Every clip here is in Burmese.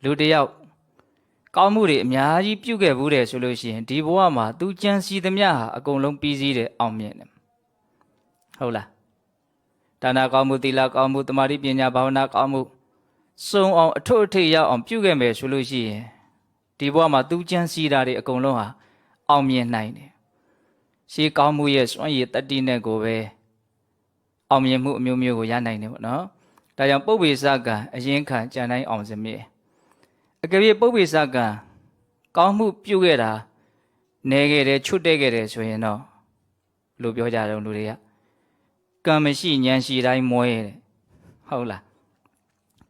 လူတယောက်ကောင်းမှုတွေအများကြီးပြုခဲ့ဘူးတယ်ဆိုလို့ရှိရင်ဒီဘဝမှာသူကြံစီသမျှဟာအကုန်လုံးပြီးစည်းတယ်အောင်မြင်တယ်ဟုတ်လားဒါနကောင်းမှုသီလကောင်းမှုတမာတိပညာဘာဝနာကောင်းမှုစုံအောင်အထွတ်အထိပ်ရောက်အောင်ပြုခဲ့မယ်ဆိုလို့ရှိရင်ဒီဘဝမှာသူကြံစီတာတွေအကုန်လုံးဟာအောင်မြင်နိုင်တယ်ရှေးကောင်းမှုရဲ့စွမ်းရည်တတ္တိနဲ့ကိုပဲအောင်မြင်မှုအမျိုးမျိုးကိုရနိုင်တယ်ပေါ့နော်ဒါကြောင့်ပုပ္ပေစကံအရင်ခံကြံတိုင်းအောင်စမြဲအကယ်၍ပုပ္ပေစကံကောင်းမှုပြုခဲ့တာနေခဲ့တယ်ချွတ်တဲ့ခဲ့တယ်ဆိုရင်တော့လို့ပြောကြတယ်လူတွေကကံမရှိဉာဏ်ရှိတိုင်းမွဲတဲ့ဟုတ်လား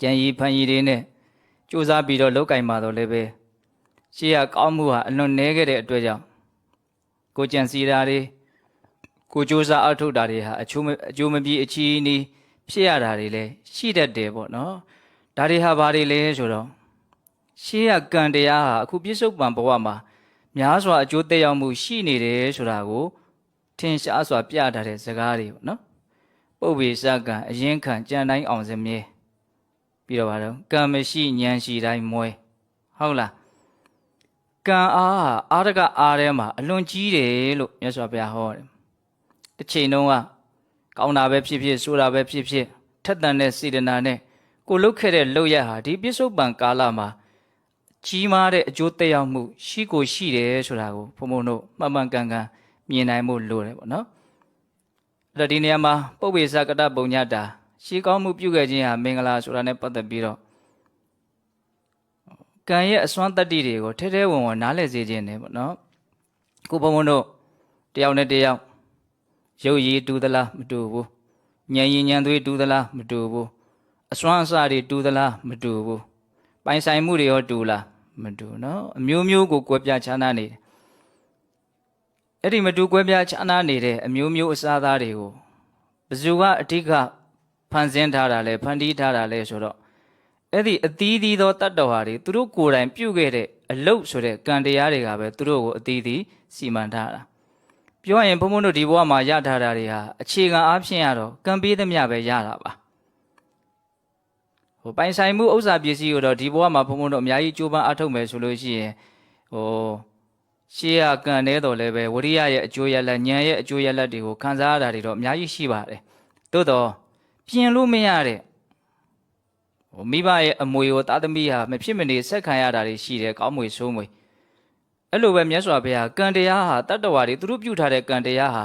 ကြံရီဖန်ရီတွေနဲ့စူးစမ်းပြီးတော့လောက်ကင်ပါတော့လည်းပဲရှေ့ကကောင်းမှုဟာအလွန်နေခဲ့တဲ့အတွက်ကြောင့်ကိုကြံစီတာတွေကိုစူးစမ်းအထုတ်တာတွေဟာအကျိုးမပြေအချီးနီးဖြစ်ရတာတွေလည်းရှိတတ်တယ်ပေါ့နော်ဒါတွေဟာဘာတွေလဲဆိုတော့ရှေးကကံတရားဟာအခုပြစ္ဆုတ်ပံဘဝမှာများစွာအကျိုးသက်ရောက်မှုရှိနေတယ်ဆိုတာကိုထင်ရှားစွာပြထားတဲ့ဇာတ်တွေပေါ့နော်ပုပ္ပေစကံအရင်ခံကြံတိုင်းအောင်စမြဲပြီးတော့ဗါတော့ကံမရှိဉာဏ်ရှိတိုင်းမွဲဟုတ်လားကံအားဟာအာရကအားထဲမှာအလွန်ကြီးတယ်လို့မြတ်စွာဘုရားဟောတယ်တစ်ချိန်တုန်းကကောင်းတာပဲဖြစ်ဖြစ်ဆိုးတာပဲဖြစ်ဖြစ်ထက်သန်တဲ့စေတနာနဲ့ကိုလုတ်ခဲ့တဲ့လုပ်ရဟာဒီပြစ္ဆုတ်ပံကာလမှာကြီးမားတဲ့အကျိုးသက်ရောက်မှုရှိကိုရှိတယ်ဆိုတာကိုဘုံဘုံတို့မှန်မှန်ကန်ကန်မြင်နိုင်မှုလိုတယ်ပေါ့နော်အဲ့ဒါဒီနေရာမှာပုပ္ပေစကတပုံညတာရှေးကောင်းမှုပြုခဲ့ခြင်းဟာမင်္ဂလာဆိုတာနဲ့ပတ်သက်ပြီးတော့ကံရဲ့အစွမ်းတတ္တိတွေကိုထဲထဲဝင်ဝင်နားလည်စေခြင်းနဲ့ပေါ့နော်ခုဘုံဘုံတို့တယောက်နဲ့တယောက်ရုပ်ရည်တူသလားမတူဘူးဉာဏ်ရည်ဉာဏ်သွေးတူသလားမတူဘူးအစွမ်းအစတွေတူသလားမတူဘူးပိုင်ဆိုင်မှုတွေရောတူလားမတူနော်အမျိုးမျိုးကိုကွဲပြားခြားနားနေတယ်အဲ့ဒီမတူကွဲပြားခြားနားနေတဲ့အမျိုးမျိုးအစားသားတွေကိုဘယ်သူကအဓိကဖန်ဆင်းထားတာလဲဖန်တီးထားတာလဲဆိုတော့အဲ့ဒီအသီးသီးသောတတ္တဝါတွေသူတို့ကိုယ်တိုင်ပြုခဲ့တဲ့အလုတ်ဆိုတဲ့ကံတရားတွေကပဲသူတို့ကိုအသီးသီးစီမံထားတာပြောရင်ဘုံဘုံတို့ဒီဘဝမှာရထားတာတွေဟာအခြေခံအားဖြင့်ရတော့ကံပေးသမျှပဲရတာပါပိုင်ဆိုင်မှုဥစ္စာပစ္စည်းကိုတော့ဒီဘဝမှာဘုံဘုံတို့အများကြီးကြိုးပမ်းအထောက်မယ်ဆိုလို့ရှိရင်ရှေးကကံတဲ့တော်လည်းပဲဝရိယရဲ့အကျိုးရလဒ်ဉာဏ်ရဲ့အကျိုးရလဒ်တွေကိုခံစားရတာတွေတော့အများကြီးရှိပါတယ်သို့တော့ပြင်လို့မရတဲ့မိဘရဲ့အမွေကိုသားသမီးဟာမဖြစ်မနေဆက်ခံရတာတွေရှိတယ်ကောင်းမွေဆိုးမွေအဲ့လိုပဲမြတ်စွာဘုရားကံတရားဟာတတ္တဝါတွေသူတို့ပြုထားတဲ့ကံတရားဟာ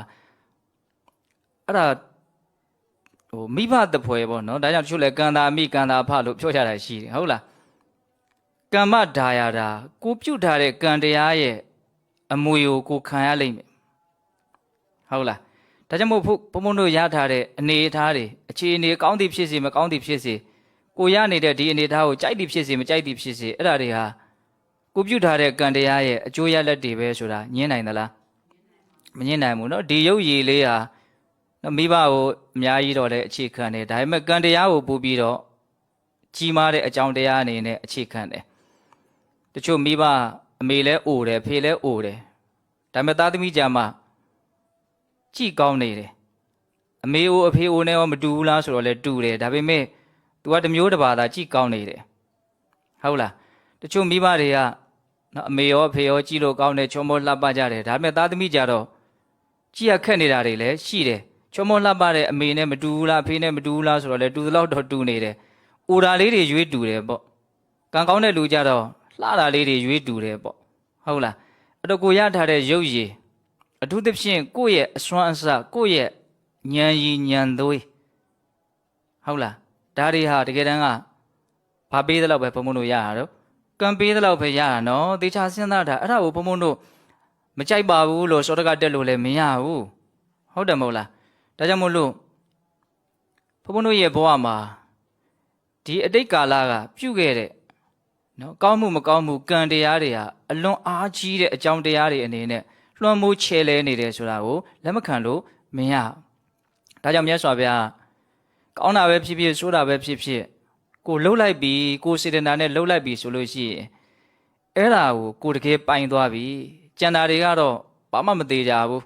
အဲ့ဒါမိဘတပွဲပေါ့နော်ဒါကြောင့်တချို့လဲကံသာမိကံသာဖလို့ပြောကြတာရှိတယ်ဟုတ်လားကမ္မဒါယာတာကိုပြုထားတဲ့ကံတရားရဲ့အမွေကိုခံရလိမ့်မယ်ဟုတ်လားဒါကြောင့်မို့ဘုံဘုံတို့ရထားတဲ့အနေအထားတွေအခြေအနေကောင်းသည်ဖြစ်စေမကောင်းသည်ဖြစ်စေကိုရနေတဲ့ဒီအနေအထားကိုကြိုက်သည်ဖြစ်စေမကြိုက်သည်ဖြစ်စေအဲ့ဒါတွေဟာကိုပြုထားတဲ့ကံတရားရဲ့အကျိုးရလဒ်တွေပဲဆိုတာညင်းနိုင်သလားမညင်းနိုင်ဘူးเนาะဒီရုပ်ရည်လေးဟာမိဘကိုအများကြီးတော့လည်းအခြေခံတယ်ဒါပေမဲ့ကံတရားကိုပို့ပြီးတော့ကြီးမားတဲ့အကြောင်းတရားအနေနဲ့အခြေခံတယ်တချို့မိဘအမေလဲအိုတယ်ဖေလဲအိုတယ်ဒါပေမဲ့သားသမီးကြမှာကြည်ကောင်းနေတယ်အမေအိုအဖေအိုနဲ့ရောမတူဘူးလားဆိုတော့လဲတူတယ်ဒါပေမဲ့ तू ကတစ်မျိုးတစ်ပါးသာကြည်ကောင်းနေတယ်ဟုတ်လားတချို့မိဘတွေကနော်အမေရောအဖေရောကြည်လို့ကောင်းတယ်ချောမောလှပကြတယ်ဒါပေမဲ့သားသမီးကြတော့ကြည်ရခက်နေတာတွေလည်းရှိတယ်ချောမောလှပတဲ့အမေနဲ့မတူဘူးလားအဖေနဲ့မတူဘူးလားဆိုတော့လဲတူသလောက်တော့တူနေတယ်အိုတာလေးတွေရွေးတူတယ်ပေါ့ကံကောင်းတဲ့လူကြတော့လှတာလေးတွေရွေးတူတယ်ပေါ့ဟုတ်လားအဲ့တော့ကိုရထားတဲ့ရုပ်ရည်အထူးသဖြင့်ကိုယ့်ရဲ့အစွမ်းအစကိုယ့်ရဲ့ဉာဏ်ရည်ဉာဏ်သွေးဟုတ်လားဒါတွေဟာတကယ်တမ်းကဘာပေးသလောက်ပဲဘုံဘုံတို့ရတာတော့ကံပေးသလောက်ပဲရတာနော်သေချာစဉ်းစားတာအဲ့ဒါကိုဘုံဘုံတို့မကြိုက်ပါဘူးလို့စောတကတက်လို့လည်းမရဘူးဟုတ်တယ်မဟုတ်လားဒါကြောင့်မို့လို့ဘုံဘုံတို့ရဲ့ဘဝမှာဒီအတိတ်ကာလကပြုခဲ့တဲ့နော်ကောင်းမှုမကောင်းမှုကံတရားတွေဟာအလွန်အားကြီးတဲ့အကြောင်းတရားတွေအနေနဲ့လွှမ်းမိုးချဲလဲနေတယ်ဆိုတာကိုလက်မခံလို့မရဒါကြောင့်မြတ်စွာဘုရားကောင်းတာပဲဖြစ်ဖြစ်ဆိုးတာပဲဖြစ်ဖြစ်ကိုလှုပ်လိုက်ပြီကိုစေတနာနဲ့လှုပ်လိုက်ပြီဆိုလို့ရှိရင်အဲ့ဒါကိုတကယ်ပိုင်သွားပြီကျန်တာတွေကတော့ဘာမှမသေးကြဘူး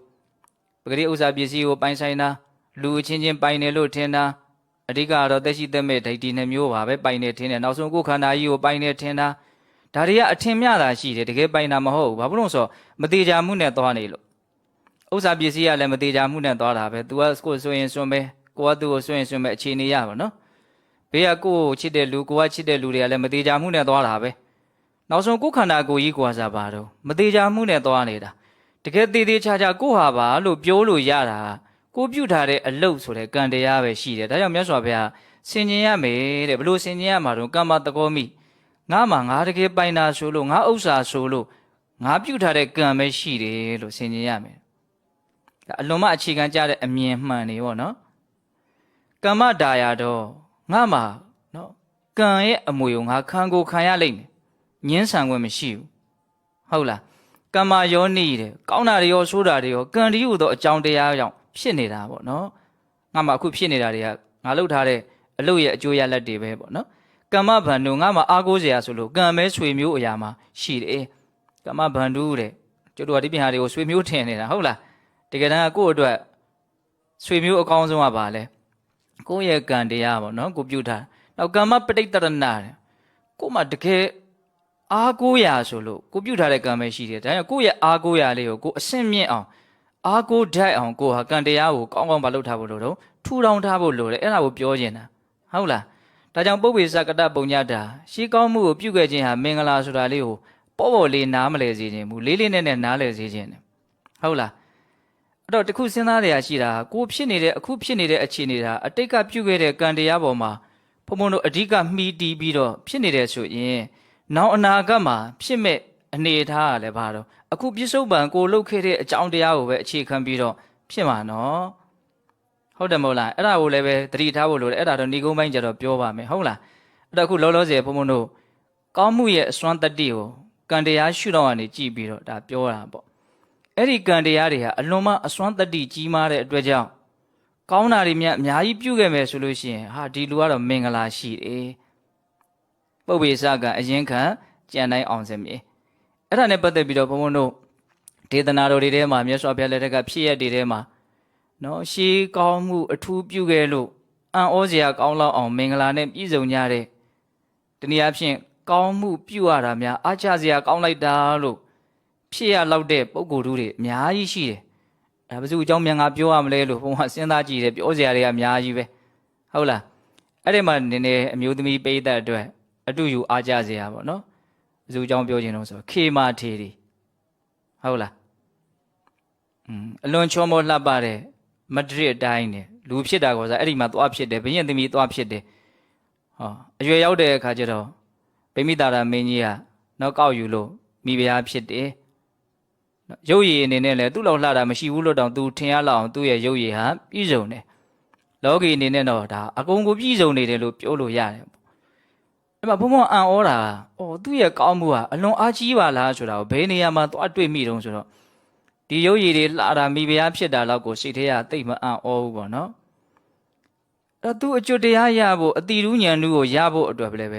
ပဂတိဥစ္စာပစ္စည်းကိုပိုင်ဆိုင်တာလူအချင်းချင်းပိုင်တယ်လို့ထင်တာ အဓိကတော့သက်ရှိသက်မဲ့ဒိဋ္ဌိနှစ်မျိုးပါပဲပိုင်နေထင်းတယ်နောက်ဆုံးကိုယ်ခန္ဓာကြီးကိုပိုင်နေထင်းတာဒါတွေကအထင်မြတာရှိတယ်တကယ်ပိုင်တာမဟုတ်ဘူးဘာဖြစ်လို့ဆိုမတေချာမှုနဲ့သွားနေလို့ဥစ္စာပစ္စည်းကလည်းမတေချာမှုနဲ့သွားတာပဲ तू ကကိုယ်ဆိုရင်စွန့်ပဲကိုကသူ့ကိုစွန့်ရင်စွန့်ပဲအခြေအနေရပါနော်ဘေးကကိုယ်ကိုချစ်တဲ့လူကိုကချစ်တဲ့လူတွေကလည်းမတေချာမှုနဲ့သွားတာပဲနောက်ဆုံးကိုယ်ခန္ဓာကိုယ်ကြီးကွာစားပါတော့မတေချာမှုနဲ့သွားနေတာတကယ်သေးသေးချာချာကိုဟာပါလို့ပြောလို့ရတာကိုပြုတ်ထားတဲ့အလုတ်ဆိုတဲ့ကံတရားပဲရှိတယ်ဒါကြောင့်မြတ်စွာဘုရားဆင်ញင်ရမယ်တဲ့ဘလို့ဆင်ញင်ရမှာတော့ကမ္မတကောမိငါမှငါတကယ်ပိုင်တာဆိုလို့ငါဥစ္စာဆိုလို့ငါပြုတ်ထားတဲ့ကံပဲရှိတယ်လို့ဆင်ញင်ရမယ်ဒါအလွန်မှအခြေခံကြတဲ့အမြင်မှန်နေပေါ့နော်ကမ္မဒါယာတော့ငါမှနော်ကံရဲ့အမွေကိုငါခံကိုခံရလိမ့်မယ်ငင်းဆန်ခွင့်မရှိဘူးဟုတ်လားကမ္မယောနိတဲ့ကောင်းတာတွေရောဆိုးတာတွေရောကံတည်းဟူသောအကြောင်းတရားကြောင့်ဖြစ်နေတာပေါ့နော်ငါမှအခုဖြစ်နေတာတွေကငါလုပ်ထားတဲ့အလုပ်ရဲ့အကျိုးရလဒ်တွေပဲပေါ့နော်ကမ္မဗန္ဓုငါမှအားကိုးစရာဆိုလို့ကံမဲဆွေမျိုးအရာမှာရှိတယ်ကမ္မဗန္ဓုတဲ့ကျတို့ကဒီပြင်ဟာတွေကိုဆွေမျိုးထင်နေတာဟုတ်လားတကယ်တမ်းကကိုယ့်အတွက်ဆွေမျိုးအကောင်းဆုံးကပါလဲကိုယ့်ရဲ့ကံတရားပေါ့နော်ကိုပြုထားနောက်ကမ္မပဋိတ္တရဏတဲ့ကို့မှာတကယ်အားကိုးရာဆိုလို့ကိုပြုထားတဲ့ကံပဲရှိတယ်ဒါကြောင့်ကိုယ့်ရဲ့အားကိုးရာလေးကိုကိုအဆင့်မြင့်အောင်အားကိုးဓာတ်အောင်ကိုဟာကံတရားကိုကောင်းကောင်းမလုပ်ထားဖို့လို့တော့ထူထောင်ထားဖို့လို့လေအဲ့ဒါကိုပြောနေတာဟုတ်လားဒါကြောင့်ပုပ္ပေစကတပုံညတာရှေးကောင်းမှုကိုပြုခဲ့ခြင်းဟာမင်္ဂလာဆိုတာလေးကိုပေါ့ပေါ့လေးနားမလဲစေခြင်းဘူးလေးလေးနဲ့နားလဲစေခြင်းတယ်ဟုတ်လားအဲ့တော့တခုစဉ်းစားရရှိတာကိုဖြစ်နေတဲ့အခုဖြစ်နေတဲ့အခြေအနေဒါအတိတ်ကပြုခဲ့တဲ့ကံတရားပေါ်မှာဘုံဘုံတို့အဓိကမှီတီးပြီးတော့ဖြစ်နေတယ်ဆိုရင်နောက်အနာဂတ်မှာဖြစ်မဲ့အနေထားကလည်းဘာတော့အခုပြစ္ဆုတ်ပံကိုလုတ်ခဲ့တဲ့အကြောင်းတရားကိုပဲအခြေခံပြီးတော့ဖြစ်မှာနော်ဟုတ်တယ်မဟုတ်လားအဲ့ဒါကိုလည်းပဲသတိထားဖို့လိုတယ်အဲ့ဒါတော့ဏိကုံးပိုင်းကျတော့ပြောပါမယ်ဟုတ်လားအဲ့တော့အခုလောလောဆယ်ဘုံဘုံတို့ကောင်းမှုရဲ့အစွမ်းတတ္တိကိုကံတရားရှုတော့ကနေကြည့်ပြီးတော့ဒါပြောတာပေါ့အဲ့ဒီကံတရားတွေဟာအလွန်မှအစွမ်းတတ္တိကြီးမားတဲ့အတွက်ကြောင့်ကောင်းတာတွေမြတ်အများကြီးပြုခဲ့မယ်ဆိုလို့ရှိရင်ဟာဒီလူကတော့မင်္ဂလာရှိတယ်ပုပ္ပေစကအရင်ခံကြံတိုင်းအောင်စင်မြေအဲ့ဒါနဲ့ပတ်သက်ပြီးတော့ဘုံဘုံတို့ဒေသနာတော်တွေထဲမှာမြတ်စွာဘုရားလက်ထက်ကဖြစ်ရတဲ့ထဲမှာနော်ရှေးကောင်းမှုအထူးပြုခဲ့လို့အံ့ဩစရာကောင်းလောက်အောင်မင်္ဂလာနဲ့ပြည့်စုံကြတဲ့တနည်းအားဖြင့်ကောင်းမှုပြုရတာများအားချစရာကောင်းလိုက်တာလို့ဖြစ်ရလောက်တဲ့ပုံကိုယ်တို့တွေအများကြီးရှိတယ်။ဒါဘယ်သူအကြောင်းမြန်ငါပြောရမလဲလို့ဘုံကစဉ်းစားကြည့်တယ်ပြောစရာတွေကအများကြီးပဲဟုတ်လားအဲ့ဒီမှာနည်းနည်းအမျိုးသမီးပိဋကတ်အတွက်အတူယူအားကြစရာပေါ့နော်ဘယ်သူအကြောင်းပြောခြင်းလို့ဆိုခေမာထေရီဟုတ်လားအလွန်ချောမောလှပတဲ့မဒရစ်အတိုင်းနဲ့လူဖြစ်တာကောစားအဲ့ဒီမှာသွားဖြစ်တယ်ဘုရင်သမီးသွားဖြစ်တယ်ဟောအရွယ်ရောက်တဲ့အခါကျတော့ဗိမိတာရမင်းကြီးကနောက်ကောက်ယူလို့မိဖုရားဖြစ်တယ်ရုပ်ရည်အနေနဲ့လည်းသူ့လောက်လှတာမရှိဘူးလို့တောင်သူထင်ရလောက်အောင်သူ့ရဲ့ရုပ်ရည်ဟာပြည့်စုံတယ်လောကီအနေနဲ့တော့ဒါအကုန်ကိုပြည့်စုံနေတယ်လို့ပြောလို့ရတယ်အဲ့မှာဘုံဘုံအံ့ဩတာသူ့ရဲ့ကောင်းမှုဟာအလွန်အားကြီးပါလားဆိုတာကိုဘယ်နေရာမှာသွားတွေ့မိတုံးဆိုတော့ဒီရုပ်ရည်တွေလှတာမိဖုရားဖြစ်တာလောက်ကိုစိတ်ထဲကသိမအံ့ဩဘူးပေါ့နော်အဲ့သူအကျွတ်တရားရဖို့အတိရူးဉာဏ်ကိုရဖို့အတွက်ပ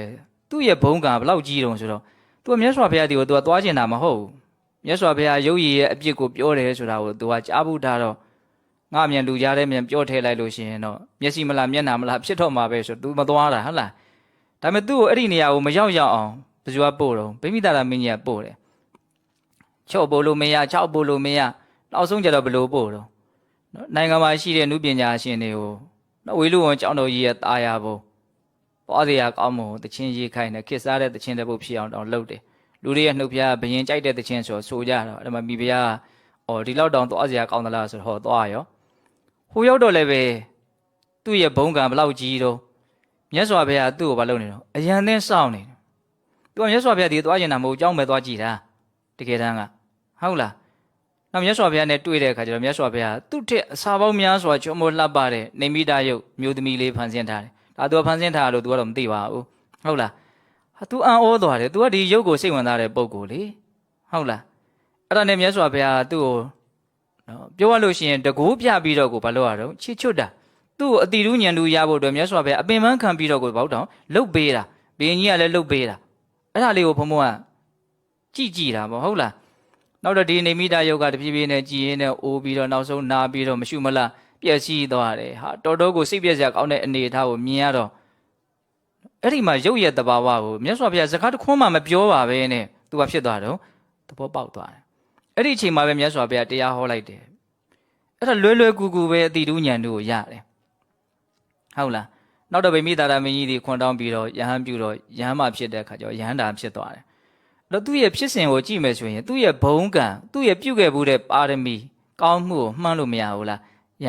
ဲသူ့ရဲ့ဘုံကဘလောက်ကြီးတုံးဆိုတော့သူကမြတ်စွာဘုရားဒီကိုသူကသွားကျင်တာမဟုတ်ဘူးမြတ်စွာဘုရားရုပ်ရည်ရဲ့အပြစ်ကိုပြောတယ်ဆိုတာကိုသူကကြားဘူးထားတော့ငါမြန်လူကြားတဲ့မြန်ပြောထဲလိုက်လို့ရှိရင်တော့မျက်စိမလားမျက်နှာမလားဖြစ်တော့မှာပဲဆိုသူမသွားတာဟုတ်လားဒါပေမဲ့သူ့ကိုအဲ့ဒီနေရာကိုမရောက်အောင်ဘယ်သူကပို့တော့ဗိမိတာရမင်းကြီးကပို့တယ်ချော့ပို့လို့မရချောက်ပို့လို့မရနောက်ဆုံးကျတော့ဘယ်လိုပို့တော့နော်နိုင်ငံမှာရှိတဲ့နုပညာရှင်တွေကိုနော်ဝေလူဝန်ကျောင်းတော်ကြီးရဲ့တာယာဘုံပွားစရာကောင်းမှုတချင်းရေးခိုင်းတယ်ခစ်စားတဲ့တချင်းတဲ့ဘုတ်ဖြစ်အောင်တောင်လုပ်တယ်လူတွေရဲ့နှုတ်ဖျားဘယင်ကြိုက်တဲ့တချင်းဆိုကြတော့အဲ့မှာမိဖုရားဒီလောက်တောင်သွားစရာကောင်းသလားဆိုတော့သွားရောဟိုရောက်တော့လည်းပဲသူ့ရဲ့ဘုံကံဘလောက်ကြီးတော့မြတ်စွာဘုရားသူ့ကိုမလုပ်နေတော့အရန်သင်းစောင့်နေတယ်သူကမြတ်စွာဘုရားဒီသွားကျင်တာမဟုတ်ကြောင်းပဲသွားကြည့်တာတကယ်တမ်းကဟုတ်လားနောက်မြတ်စွာဘုရားနဲ့တွေ့တဲ့အခါကျတော့မြတ်စွာဘုရားသူ့ထက်အစာပေါင်းများစွာချောမောလှပတဲ့နေမိတာယုတ်မျိုးသမီးလေးဖန်ဆင်းထားတယ်ဒါသူကဖန်ဆင်းထားလို့သူကတော့မသိပါဘူးဟုတ်လားဟာသူအံ့ဩသွားတယ်သူကဒီယုတ်ကိုစိတ်ဝင်စားတဲ့ပုံကိုလေဟုတ်လားအဲ့ဒါနဲ့မြတ်စွာဘုရားသူ့ကိုနော်ပြောရလို့ရှိရင်တကူပြပြီးတော့ကိုဘာလို့ရတော့ချစ်ချွတ်တာသူ့ကိုအတိရူးညံတူရဖို့အတွက်မြတ်စွာဘုရားအပင်ပန်းခံပြီးတော့ကိုဘောက်တောင်လှုပ်ပေးတာဘင်းကြီးကလည်းလှုပ်ပေးတာအဲ့ဒါလေးကိုဘုံဘုံကကြည်တာပေါ့ဟုတ်လားနောက်တော့ဒီနေမိတာယုတ်ကတဖြည်းဖြည်းနဲ့ကြည်ရင်းနဲ့အိုးပြီးတော့နောက်ဆုံးနာပြီးတော့မရှုမလား ပျက်စီးသွားတယ်ဟာတော်တော်ကိုစိတ်ပြည့်စရာကောင်းတဲ့အနေအထားကိုမြင်ရတော့အဲ့ဒီမှာရုပ်ရဲ့တဘာဝကိုမြတ်စွာဘုရားစကားတစ်ခွန်းမှမပြောပါပဲနဲ့သူကဖြစ်သွားတော့သဘောပေါက်သွားတယ်အဲ့ဒီအချိန်မှာပဲမြတ်စွာဘုရားတရားဟောလိုက်တယ်အဲ့ဒါလွယ်ကူကူပဲအတိတူဉာဏ်တို့ကိုရတယ်ဟုတ်လားနောက်တော့ဗိမိသာရမင်းကြီးဒီခွန်တောင်းပြီးတော့ယဟန်ပြုတော့ယဟန်မှဖြစ်တဲ့အခါကျတော့ယဟန်တာဖြစ်သွားတယ်အဲ့တော့သူ့ရဲ့ဖြစ်စဉ်ကိုကြည့်မယ်ဆိုရင်သူ့ရဲ့ဘုံကံသူ့ရဲ့ပြုခဲ့မှုတဲ့ပါရမီကောင်းမှုကိုမှန်းလို့မရဘူးလားရ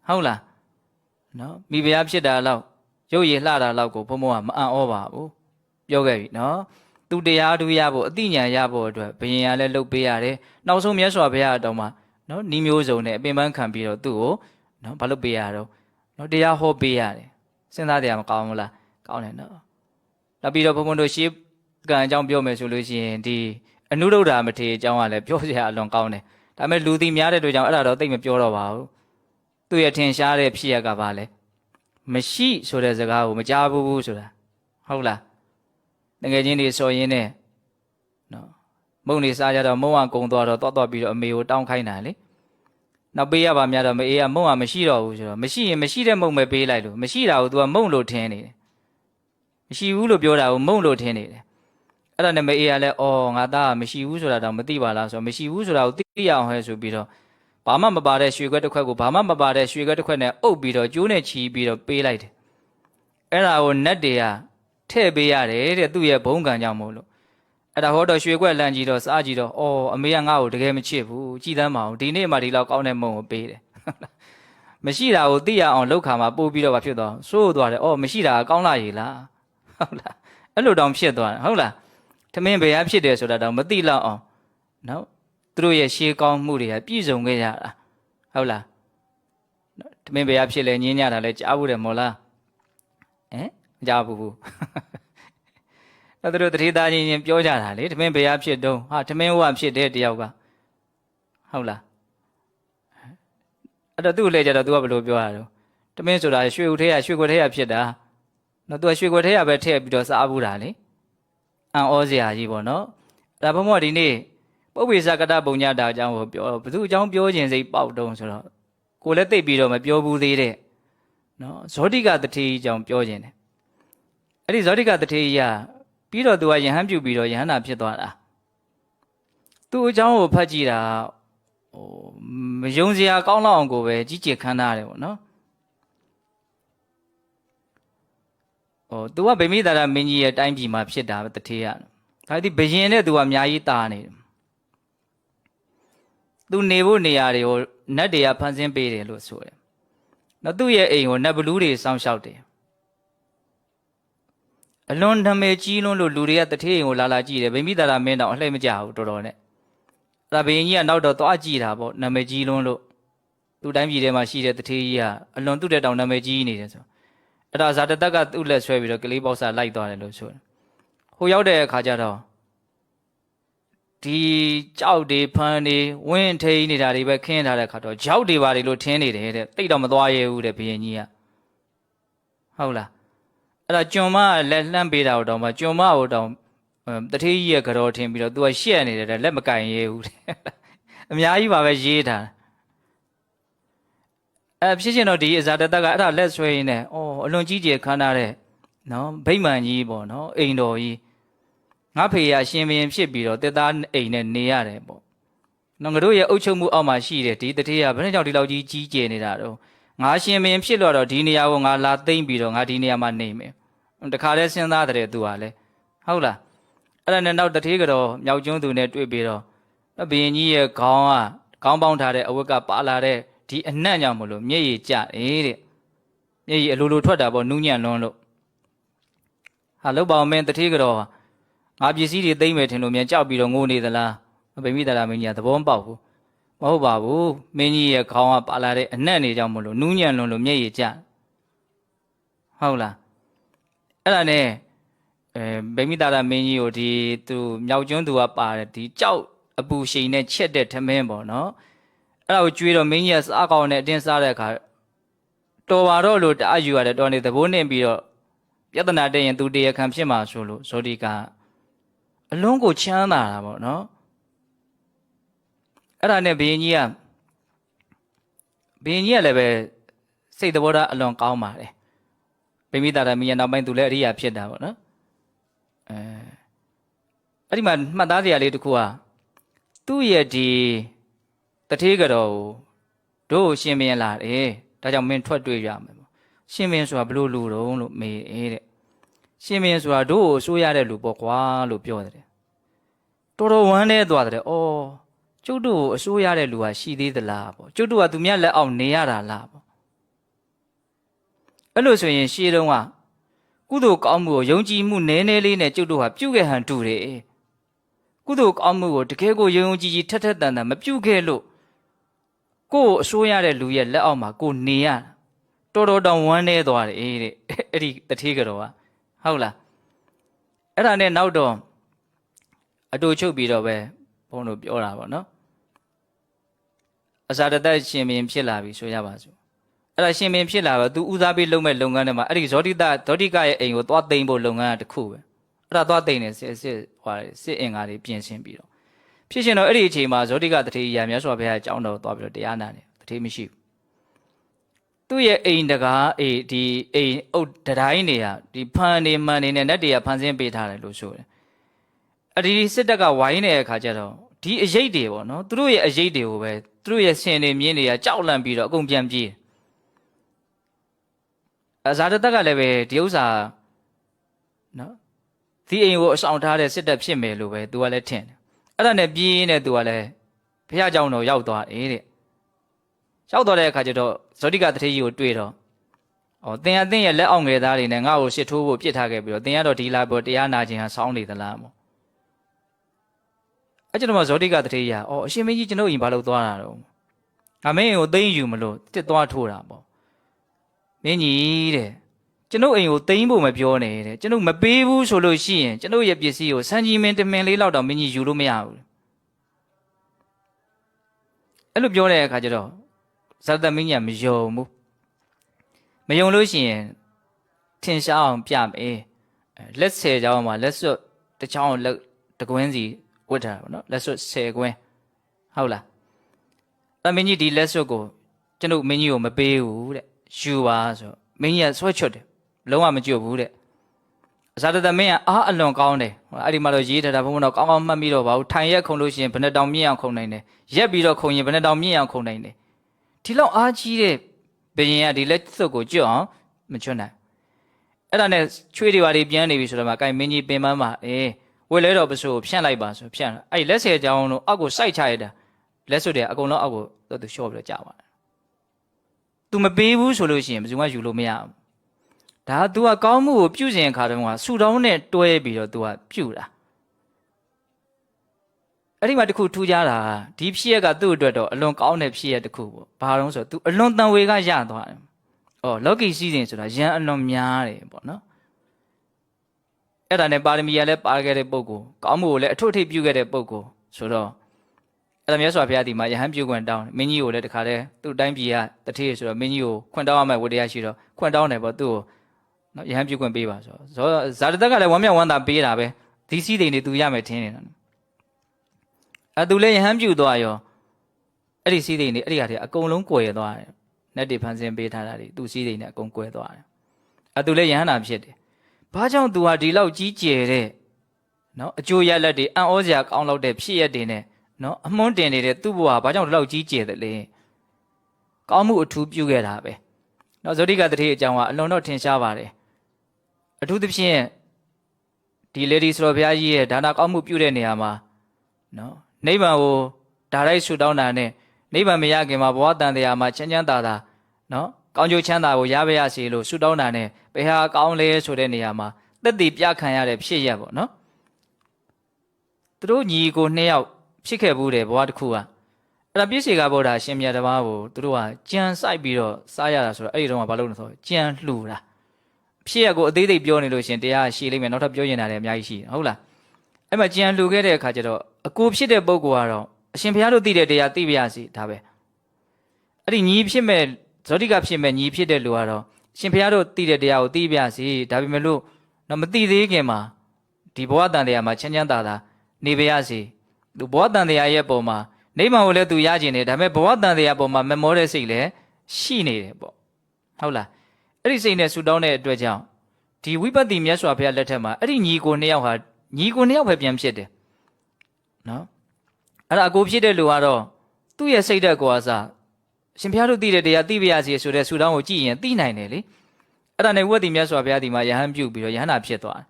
ဟုတ်လားနော်မိဖုရားဖြစ်တာလောက်ရုပ်ရည်လှတာလောက်ကိုဘုံဘုံကမအံ့ဩပါဘူးပြောခဲ့ပြီနော်သူတရားတူရဖို့အသိဉာဏ်ရဖို့အတွက်ဘုရင်ကလည်းလှုပ်ပေးရတယ်နောက်ဆုံးမြတ်စွာဘုရားအတော်မှာနော်ဤမျိုးစုံနဲ့အပင်ပန်းခံပြီးတော့သူ့ကိုနော်ဘာလို့ပေးရတော့နော်တရားဟောပေးရတယ်စဉ်းစားတရားမကောင်းဘူးလားကောင်းတယ်နော်နောက်ပြီးတော့ဘုံဘုံတို့ရှေးကံအကြောင်းပြောမယ်ဆိုလို့ရှိရင်ဒီအနုရုဒ္ဓမထေအကြောင်းကလည်းပြောစရာအလွန်ကောင်းတယ်ဒါပေမဲ့လူသိများတဲ့တို့ကြောင့်အဲ့ဒါတော့သိမပြောတော့ပါဘူးသူ့ရဲ့ထင်ရှားတဲ့ဖြစ်ရကပါလေမရှိဆိုတဲ့စကားကိုမကြားဘူးဆိုတာဟုတ်လားတကယ်ချင်းတွေစော်ရင်းနဲ့နော်မုံနေစားကြတော့မုံကကုံသွားတော့တွားပြီးတော့အမေကိုတောင်းခိုင်းတာလေနောက်ပေးရပါများတော့မအေးကမုံကမရှိတော့ဘူးဆိုတော့မရှိရင်မရှိတဲ့မုံပဲပေးလိုက်လို့မရှိတာကို तू ကမုံလို့ထင်းနေတယ်မရှိဘူးလို့ပြောတာကိုမုံလို့ထင်းနေတယ်အဲ့ဒါနဲ့မအေးကလည်းအော်ငါသားကမရှိဘူးဆိုတာတော့မသိပါလားဆိုတော့မရှိဘူးဆိုတာကိုသိရအောင်ဟဲ့ဆိုပြီးတော့ဘာမှမပါတဲ့ရွှေခွက်တစ်ခွက်ကိုဘာမှမပါတဲ့ရွှေခွက်တစ်ခွက်နဲ့အုပ်ပြီးတော့ကျိုးနဲ့ချီပြီးတော့ပေးလိုက်တယ်အဲ့ဒါကိုနတ်တွေကထည့်ပေးရတယ်တဲ့သူ့ရဲ့ဘုံကံကြောင့်မို့လို့အဲ့ဒါဟောတော့ရွှေခွက်လန့်ကြည့်တော့စားကြည့်တော့အော်အမေကငါ့ကိုတကယ်မချစ်ဘူးကြည်သမ်းပါအောင်ဒီနေ့မှဒီလောက်ကောင်းတဲ့မုံကိုပေးတယ်မရှိတာကိုသိရအောင်လောက်ခါမှာပို့ပြီးတော့ဘာဖြစ်သွားစိုးသွားတယ်အော်မရှိတာကကောင်းလာရည်လားဟုတ်လားအဲ့လိုတောင်ဖြစ်သွားတယ်ဟုတ်လားထမင်းဘယ်ဟာဖြစ်တယ်ဆိုတာတော့မသိလောက်အောင်နော်သူတို့ရဲ့ရှေးကောင်းမှုတွေကပြည့်စုံခဲ့ရတာဟုတ်လားထမင်းဘယ်ဟာဖြစ်လဲညင်းညတာလဲကြားဘူးတယ်မို့လားမကြားဘူးအဲ့သူတို့တတိသားချင်းပြောကြတာလေထမင်းဘယ်ဟာဖြစ်တုံးဟာထမင်းဟိုကဖြစ်တဲ့တယောက်ကဟုတ်လားအဲ့တော့သူ့လေကြတော့ तू ကဘယ်လိုပြောရတော့ထမင်းဆိုတာရွှေဦးထဲကရွှေခွက်ထဲကဖြစ်တာနော် तू ကရွှေခွက်ထဲကပဲထည့်ပြီးတော့စားဘူးတာလေအံ့ဩစရာကြီးပေါ့နော်ဒါဘုံမောဒီနေ့ပုပ္ပေသကတပုံညတာအကြောင်းကိုပြောဘသူအကြောင်းပြောခြင်းစိတ်ပေါက်တုံးဆိုတော့ကိုလည်းသိပြီးတော့မပြောဘူးသေးတဲ့နော်ဇောတိကတထေကြီးအကြောင်းပြောခြင်းတယ်အဲ့ဒီဇောတိကတထေကြီးကပြီးတော့ तू ကယဟန်ပြုပြီးတော့ယဟန်နာဖြစ်သွားတာသူ့အကြောင်းကိုဖတ်ကြည့်တာမယုံစရာကောင်းလောက်အောင်ကိုပဲကြီးကျယ်ခမ်းနားတယ်ပေါ့နော်သူကဗိမိသာရမင်းကြီးရဲ့တိုင်းပြည်မှာဖြစ်တာတထေးရဒါဒီဘယင်နဲ့ तू ကအများကြီးတာနေတယ်သူနေဖို့နေရာတွေကိုနတ်တွေကဖန်ဆင်းပေးတယ်လို့ဆိုတယ်နော်သူ့ရဲ့အိမ်ကိုနတ်ဘလူးတွေစောင့်ရှောက်တယ်အလွန်နာမည်ကြီးလွန်းလို့လူတွေကတထေးအိမ်ကိုလာကြည့်တယ်ဗိမိသာရမင်းတော့အလှည့်မကြဘူးတော်တော်နဲ့အဲ့ဒါဘယင်ကြီးကနောက်တော့သွားကြည့်တာပေါ့နာမည်ကြီးလွန်းလို့သူ့တိုင်းပြည်ထဲမှာရှိတဲ့တထေးကြီးကအလွန်သူ့တဲ့တောင်နာမည်ကြီးနေတယ်ဆိုအဲ့ဒါဇာတတက်ကသူ့လက်ဆွဲပြီးတော့ကလေးပေါက်စာလိုက်သွားတယ်လို့ဆိုတယ်ဟိုရောက်တဲ့အခါကျတော့ဒီကြောက်တွေဖမ်းတွေဝင်းထိန်နေတာတွေပဲခင်းထားတဲ့အခါတော့ကြောက်တွေပါတွေလို့ထင်းနေတယ်တဲ့တိတ်တော့မသွားရဲဘူးတဲ့ဘယင်ကြီးကဟုတ်လားအဲ့ဒါကျွန်မလက်လှမ်းပေးတာတော့မှကျွန်မဟိုတောင်တထေးကြီးရဲ့ကြောထင်းပြီးတော့ तू ကရှက်နေတယ်လက်မကင်ရဲဘူးတဲ့အများကြီးပါပဲရေးထားဖြစ်ချင်တော့ဒီအဇာတတက်ကအဲ့ဒါလက်ဆွဲရင်းနဲ့အလွန်ကြီးကျယ်ခမ်းနားတဲ့နော်ဗိမာန်ကြီးပေါ့နော်အိမ်တော်ကြီးငါဖေရရှင်ဘရင်ဖြစ်ပြီးတော့တက်သားအိမ်နဲ့နေရတယ်ပေါ့နော်ငါတို့ရဲ့အုပ်ချုပ်မှုအောက်မှာရှိတယ်ဒီတထေးကဘယ်နဲ့ကြောင့်ဒီလောက်ကြီးကျယ်နေတာတော့ငါရှင်ဘရင်ဖြစ်တော့ဒီနေရာကိုငါလာသိမ့်ပြီးတော့ငါဒီနေရာမှာနေမယ်တခါတည်းစဉ်းစားတယ်သူကလည်းဟုတ်လားအဲ့ဒါနဲ့နောက်တထေးကတော့မြောက်ကျွန်းသူနဲ့တွေ့ပြီးတော့ဘယင်ကြီးရဲ့ခေါင်းပေါင်းထားတဲ့အဝတ်ကပါလာတဲ့ဒီအနံ့ကြောင့်မလို့မျက်ရည်ကျတယ်တဲ့မျက်ရည်အလိုလိုထွက်တာပေါ့နူးညံ့လွန်းလို့ဟာလောက်ပါအောင်မင်းတထေးကတော့ငါပစ္စည်းတွေသိမ့်မယ်ထင်လို့မြန်ကြောက်ပြီးတော့ငိုနေသလားဗိမိသာရမင်းကြီးကသဘောမပေါက်ဘူးမဟုတ်ပါဘူးမင်းကြီးရဲ့ခေါင်းကပါလာတဲ့အနံ့တွေကြောင့်မလို့နူးညံ့လွန်းလို့မျက်ရည်ကျဟုတ်လားအဲ့ဒါနဲ့ဗိမိသာရမင်းကြီးကိုဒီသူမြောက်ကျွန်းသူကပါတယ်ဒီကြောက်အပူရှိန်နဲ့ချက်တဲ့ထမင်းပေါ့နော်အဲ့ဒါကိုကျွေးတော့မင်းကြီးကစားကောင်းနဲ့အတင်းစားတဲ့အခါတော်ပါတော့လို့တအားယူရတယ်တော်နေသဘိုးနှင်ပြီးတော့ပြဿနာတက်ရင်သူတရားခံဖြစ်မှာဆိုလို့ဇောတိကအလုံးကိုချမ်းသာတာပေါ့နော်အဲ့ဒါနဲ့ဘယင်ကြီးက ဘင်းကြီးကလည်းပဲစိတ်သဘောထားအလွန်ကောင်းပါတယ်ပိမိတာရမီရဲ့နောက်ပိုင်းသူလည်းအရိယာဖြစ်တာပေါ့နော်အဲ့ဒီမှာမှတ်သားစရာလေးတစ်ခုကသူ့ရဲ့ဒီတထေးကတော့တို့ရှင်မင်းလာတယ်ဒါကြောင့်မင်းထွက်တွေ့ရမယ်ပေါ့ရှင်မင်းဆိုတာဘလို့လူတုံးလို့မေးတဲ့ရှင်မင်းဆိုတာတို့ကိုစိုးရတဲ့လူပေါ့ကွာလို့ပြောတယ်တော်တော်ဝမ်းနေသွားတယ်အော်ကျုပ်တို့ကိုအစိုးရတဲ့လူဟာရှိသေးသလားပေါ့ကျုပ်တို့ကသူမြတ်လက်အောင်နေရတာလားပေါ့အဲ့လိုဆိုရင်ရှေးတုန်းကကုသိုလ်ကောင်းမှုကိုယုံကြည်မှုနည်းနည်းလေးနဲ့ကျုပ်တို့ဟာပြုခဲ့ဟန်တူတယ်ကုသိုလ်ကောင်းမှုကိုတကယ်ကိုယုံကြည်ကြည်ထက်ထက်တန်တန်မပြုခဲ့လို့ကိုယ်အစိုးရတဲ့လူရဲ့လက်အောက်မှာကိုနေရတော်တော်တောင်ဝမ်းနေသွားတယ်တဲ့အဲ့ဒီတထေးကတော့ဟုတ်လားအဲ့ဒါနဲ့နောက်တော့အတူချုပ်ပြီးတော့ပဲဘုန်းတို့ပြောတာပေါ့နော်အစာတသက်ရှင်မင်းဖြစ်လာပြီဆိုရပါစို့အဲ့ဒါရှင်မင်းဖြစ်လာတော့သူဦးစားပေးလုပ်မဲ့လုပ်ငန်းတွေမှာအဲ့ဒီဇောတိကရဲ့အိမ်ကိုသွားသိမ်းဖို့လုပ်ငန်းတစ်ခုပဲအဲ့ဒါသွားသိမ်းနေစစ်အင်္ဂါတွေပြင်ဆင်ပြီးတော့ဖြစ်ရှင်တော့အဲ့ဒီအချိန်မှာဇောတိကတထေးရာမြတ်စွာဘုရားအကြောင်းတော်သွားပြီးတော့တရားနာတယ်တထေးမရှိဘူးသူ့ရဲ့အိမ်တကားဒီအိမ်အုတ်တိုင်းနေရဒီဖန်နေမှန်နေနဲ့နတ်တွေကဖန်ဆင်းပေးထားတယ်လို့ဆိုတယ်အဒီစစ်တပ်ကဝိုင်းနေတဲ့အခါကျတော့ဒီအရေးတွေပေါ့နော်သူတို့ရဲ့အရေးတွေကိုပဲသူတို့ရဲ့ဆင်နေမြင်းတွေကကြောက်လန့်ပြီးတော့အကုန်ပြန်ပြေးဇာတတက်ကလည်းပဲဒီဥစ္စာနော်ဒီအိမ်ကိုအဆောင်ထားတဲ့စစ်တပ်ဖြစ်မယ်လို့ပဲသူကလည်းထင်တယ်အဲ့ဒါနဲ့ပြေးနေသူကလည်းဘုရားကျောင်းတော်ရောက်သွားတယ်တဲ့ရောက်သွားတဲ့အခါကျတော့ဇောတိကတထေးကြီးကိုတွေ့တော့သင်ရဲ့လက်အောက်ငယ်သားတွေနဲ့ငါ့ကိုရှစ်ထိုးဖို့ပြစ်ထားခဲ့ပြီးတော့သင်ကတော့ဒီလာပေါ်တရားနာခြင်းဟာစောင်းနေသလားမို့အဲ့ကျတော့ဇောတိကတထေးကြီးအရှင်မင်းကြီးကျွန်ုပ်အိမ်ဘာလို့သွားတာတော့ငါမင်းအိမ်ကိုသိမ်းယူမလို့တစ်သွားထိုးတာပေါ့မင်းကြီးတဲ့ကျွန်ုပ်အိမ်ကိုသိမ်းဖို့မပြောနဲ့တဲ့ကျွန်ုပ်မပေးဘူးဆိုလို့ရှိရင်ကျွန်ုပ်ရဲ့ပစ္စည်းကိုစံကြီးမင်းတမင်လေးလောက်တော့မင်းကြီးယူလို့မရဘူးအဲ့လိုပြောတဲ့အခါကျတော့ဇာတမင်းကြီးကမယုံဘူးမယုံလို့ရှိရင်ထင်ရှားအောင်ပြမယ်လက်ဆယ်ချောင်းမှာလက်စွပ်တစ်ချောင်းလက်တကွင်းစီဝတ်ထားတာပေါ့နော်လက်စွပ်10ကွင်းဟုတ်လားမင်းကြီးဒီလက်စွပ်ကိုကျွန်ုပ်မင်းကြီးကိုမပေးဘူးတဲ့ယူပါဆိုမင်းကြီးကဆွဲချွတ်တယ်လုံးဝမကြွဘူးတဲ့ဇာတသမင်းကအားအလွန်ကောင်းတယ်အဲ့ဒီမှာတော့ရေးထားတာဘုံဘုံတော့ကောင်းကောင်းမှတ်ပြီးတော့ပါဘူးထိုင်ရက်ခုံလို့ရှိရင်ဘယ်နှတောင်မြင့်အောင်ခုံနိုင်တယ်ရက်ပြီးတော့ခုံရင်ဘယ်နှတောင်မြင့်အောင်ခုံနိုင်တယ်ဒီလောက်အားကြီးတဲ့ဘယင်ကဒီလက်စွပ်ကိုကြွအောင်မချွတ်နိုင်အဲ့ဒါနဲ့ချွေးတွေပါတွေပြန်နေပြီဆိုတော့မှကိုင်မင်းကြီးပင်ပန်းပါဝယ်လဲတော့ပစိုးကိုဖြန့်လိုက်ပါဆိုဖြန့်အဲ့လက်ဆယ်ချောင်းတို့အောက်ကိုစိုက်ချရတာလက်စွပ်တွေအကုန်လုံးအောက်ကိုသူလျှော့ပြီးတော့ကြာပါတယ်သူမပေးဘူးဆိုလို့ရှိရင်ဘယ်သူမှယူလို့မရဘူးဒါ तू ကကောင်းမှုကိုပြုစဉ်အခါတုန်းကဆူတောင်းနဲ့တွဲပြီးတော့ तू ကပြုတာအဲ့ဒီမှာတခုထူးခြားတာဒီဖြစ်ရက်ကသူ့အတွက်တော့အလွန်ကောင်းတဲ့ဖြစ်ရက်တစ်ခုပေါ့ဘာလို့ဆိုတော့ तू အလွန်တန်ဝေကရသွားတယ်လောကီစည်းစိမ်ဆိုတာရန်အလွန်များတယ်ပေါ့နော်အဲ့ဒါနဲ့ပါရမီရလည်းပါခဲ့တဲ့ပုဂ္ဂိုလ်ကောင်းမှုကိုလည်းအထွတ်ထိပ်ပြုခဲ့တဲ့ပုဂ္ဂိုလ်ဆိုတော့အဲ့ဒါမြတ်စွာဘုရားဒီမှာယဟန်ပြုခွင့်တောင်းမင်းကြီးကိုလည်းတခါတည်းသူ့တိုင်းပြည်ကတထေးဆိုတော့မင်းကြီးကိုခွင့်တောင်းရမယ့်ဝတ္တရားရှိတော့ခွင့်တောင်းတယ်ပေါ့သူ့ကိုနော်ယဟန်ပြုခွင့်ပေးပါဆိုတော့ဇာတတက်ကလည်းဝမ်းမြောက်ဝမ်းသာပေးတာပဲဒီစည်းစိမ်တွေသူရမယ်ထင်နေတာသူလည်းယဟန်ပြုသွားရောအဲ့ဒီစည်းစိမ်တွေအဲ့ဒီဟာတွေအကုန်လုံးကွယ်သွားတယ်နတ်တွေဖန်ဆင်းပေးထားတာတွေသူစည်းစိမ်တွေအကုန်ကွယ်သွားတယ်သူလည်းယဟန်နာဖြစ်တယ်ဘာကြောင့်သူဟာဒီလောက်ကြီးကျယ်တဲ့နော်အကျိုးရလဒ်တွေအံ့ဩစရာကောင်းလောက်တဲ့ဖြစ်ရက်တွေနဲ့နော်အမွှန်းတင်နေတဲ့သူ့ဘဝဘာကြောင့်ဒီလောက်ကြီးကျယ်တယ်လဲကောင်းမှုအထူးပြုခဲ့တာပဲနော်ဇောတိကတထေးအကြောင်းကအလွန်တော့ထင်ရှားပါတယ်အထူးသဖြင့်ဒီလေဒီဆိုတော်ဘုရားကြီးရဲ့ဒါနကောင်းမှုပြုတဲ့နေရာမှာနော်နိဗ္ဗာန်ကိုဒါရိုက်ဆူတောင်းတာနဲ့နိဗ္ဗာန်မရခင်မှာဘဝတန်တရားမှာချမ်းချမ်းသာသာနော်ကောင်းကျိုးချမ်းသာကိုရပါရစေလို့ဆူတောင်းတာနဲ့ဘယ်ဟာကောင်းလဲဆိုတဲ့နေရာမှာသက်တည်ပြခံရတဲ့ဖြစ်ရက်ပေါ့နော်သူတို့ညီကိုနှစ်ယောက်ဖြစ်ခဲ့ဘူးတယ်ဘဝတစ်ခုကအဲ့ဒါပြည့်စေကဗုဒ္ဓရှင်မြတ်တပါးကိုသူတို့ကကြံစိုက်ပြီးတော့စားရတာဆိုတော့အဲ့ဒီတော့ကဘာလို့လဲဆိုတော့ကြံလှူတာဖြစ်ရက်ကိုအသေးသေးပြောနေလို့ရှင်တရားရှိလိမ့်မယ်နောက်ထပ်ပြောရင်လည်းအများကြီးရှိတယ်ဟုတ်လားအဲ့မှာကြံလှူခဲ့တဲ့အခါကျတော့အကိုဖြစ်တဲ့ပုဂ္ဂိုလ်ကတော့အရှင်ဘုရားတို့သိတဲ့တရားသိပါရစေဒါပဲအဲ့ဒီညီဖြစ်မဲ့ဇောတိကဖြစ်မဲ့ညီဖြစ်တဲ့လူကတော့ရှင်ဘုရားတို့သိတဲ့တရားကိုသိပါရစေဒါပေမဲ့လို့တော့မသိသေးခင်မှာဒီဘဝတန်တရားမှာချမ်းချမ်းသာသာနေပါရစေသူဘဝတန်တရားရဲ့ပုံမှာနိဗ္ဗာန်ကိုလည်းသူရကျင်တယ်ဒါပေမဲ့ဘဝတန်တရားပုံမှာမမောတဲ့စိတ်လည်း ရှိနေတယ်ပေါ့ဟုတ်လားအဲ့ဒီစိတ်နဲ့ဆူတောင်းတဲ့အတွက်ကြောင့်ဒီဝိပဿနာမြတ်စွာဘုရားလက်ထက်မှာအဲ့ဒီညီကိုနှစ်ယောက်ဟာညီကိုနှစ်ယောက်ပဲပြန်ဖြစ်တယ်နော်အဲ့ဒါအကိုဖြစ်တဲ့လူကတော့သူ့ရဲ့စိတ်ဓာတ်ကိုအစားရှင်ဘုရားတို့သိတဲ့တရားသိပါရစေဆိုတဲ့ဆူတောင်းကိုကြည့်ရင်သိနိုင်တယ်လေအဲ့ဒါနဲ့ဝိပဿနာမြတ်စွာဘုရားဒီမှာယဟန်ပြုတ်ပြီးတော့ယဟန္တာဖြစ်သွားတယ်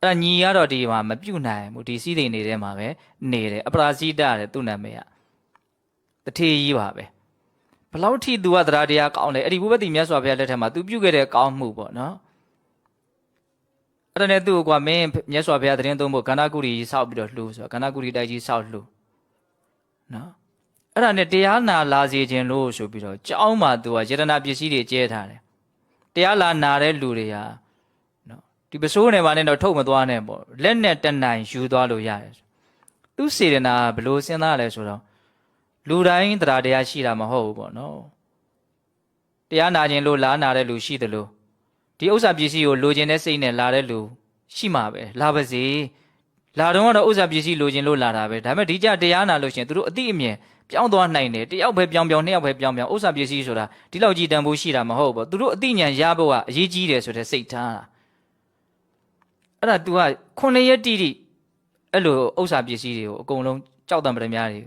အဲ့ဒါညီကတော့ဒီမှာမပြုတ်နိုင်ဘူးဒီစီးသိမ်နေတဲ့မှာပဲနေတယ်အပရာဇိတတဲ့သူ့နာမည်ကတထေးကြီးပါပဲဘလောက်ထိသူကတရားတရားကောင်းတယ်အဲ့ဒီဝိပဿနာမြတ်စွာဘုရားလက်ထက်မှာသူပြုတ်ခဲ့တဲ့ကောင်းမှုပေါ့နော်အဲ့ဒါနဲ့သူ့ကိုကမင်းမြတ်စွာဘုရားတရင်သုံးဖို့ကန္နာကုရီကြီးဆောက်ပြီးတော့လှူဆိုတော့ကန္နာကုရီတိုက်ကြီးဆောက်လှူနော်အဲ့ဒါနဲ့တရားနာလာစေခြင်းလို့ဆိုပြီးတော့ကြောင်းမှာသူကယတနာပစ္စည်းတွေကျဲထားတယ်တရားလာနာတဲ့လူတွေဟာနော်ဒီပစိုးနယ်မှာနဲ့တော့ထုတ်မသွားနဲ့ပေါ့လက်နဲ့တနိုင်ယူသွားလို့ရတယ်သူစေတနာဘလို့စဉ်းစားလဲဆိုတော့လူတိုင်းတရားတရားရှိတာမဟုတ်ဘူးပေါ့နော်တရားနာခြင်းလို့လာနာတဲ့လူရှိတယ်လို့ဒီဥစ္စာပစ္စည်းကိုလိုချင်တဲ့စိတ်နဲ့လာတဲ့လူရှိမှာပဲလာပါစေလာတော့ကတော့ဥစ္စာပစ္စည်းလိုချင်လို့လာတာပဲဒါပေမဲ့ဒီကြတရားနာလို့ရှင်သူတို့အတိအမြင်ပြောင်းသွားနိုင်တယ်တယောက်ပဲပြောင်းနှစ်ယောက်ပဲပြောင်းဥစ္စာပစ္စည်းဆိုတာဒီလောက်ကြီးတန်ဖိုးရှိတာမဟုတ်ဘူးသူတို့အတိညာရဖို့ကအရေးကြီးတယ်ဆိုတဲ့စိတ်ထားတာအဲ့ဒါ तू က9ရက်တိတိအဲ့လိုဥစ္စာပစ္စည်းတွေကိုအကုန်လုံးကြောက်တံပရမများတွေ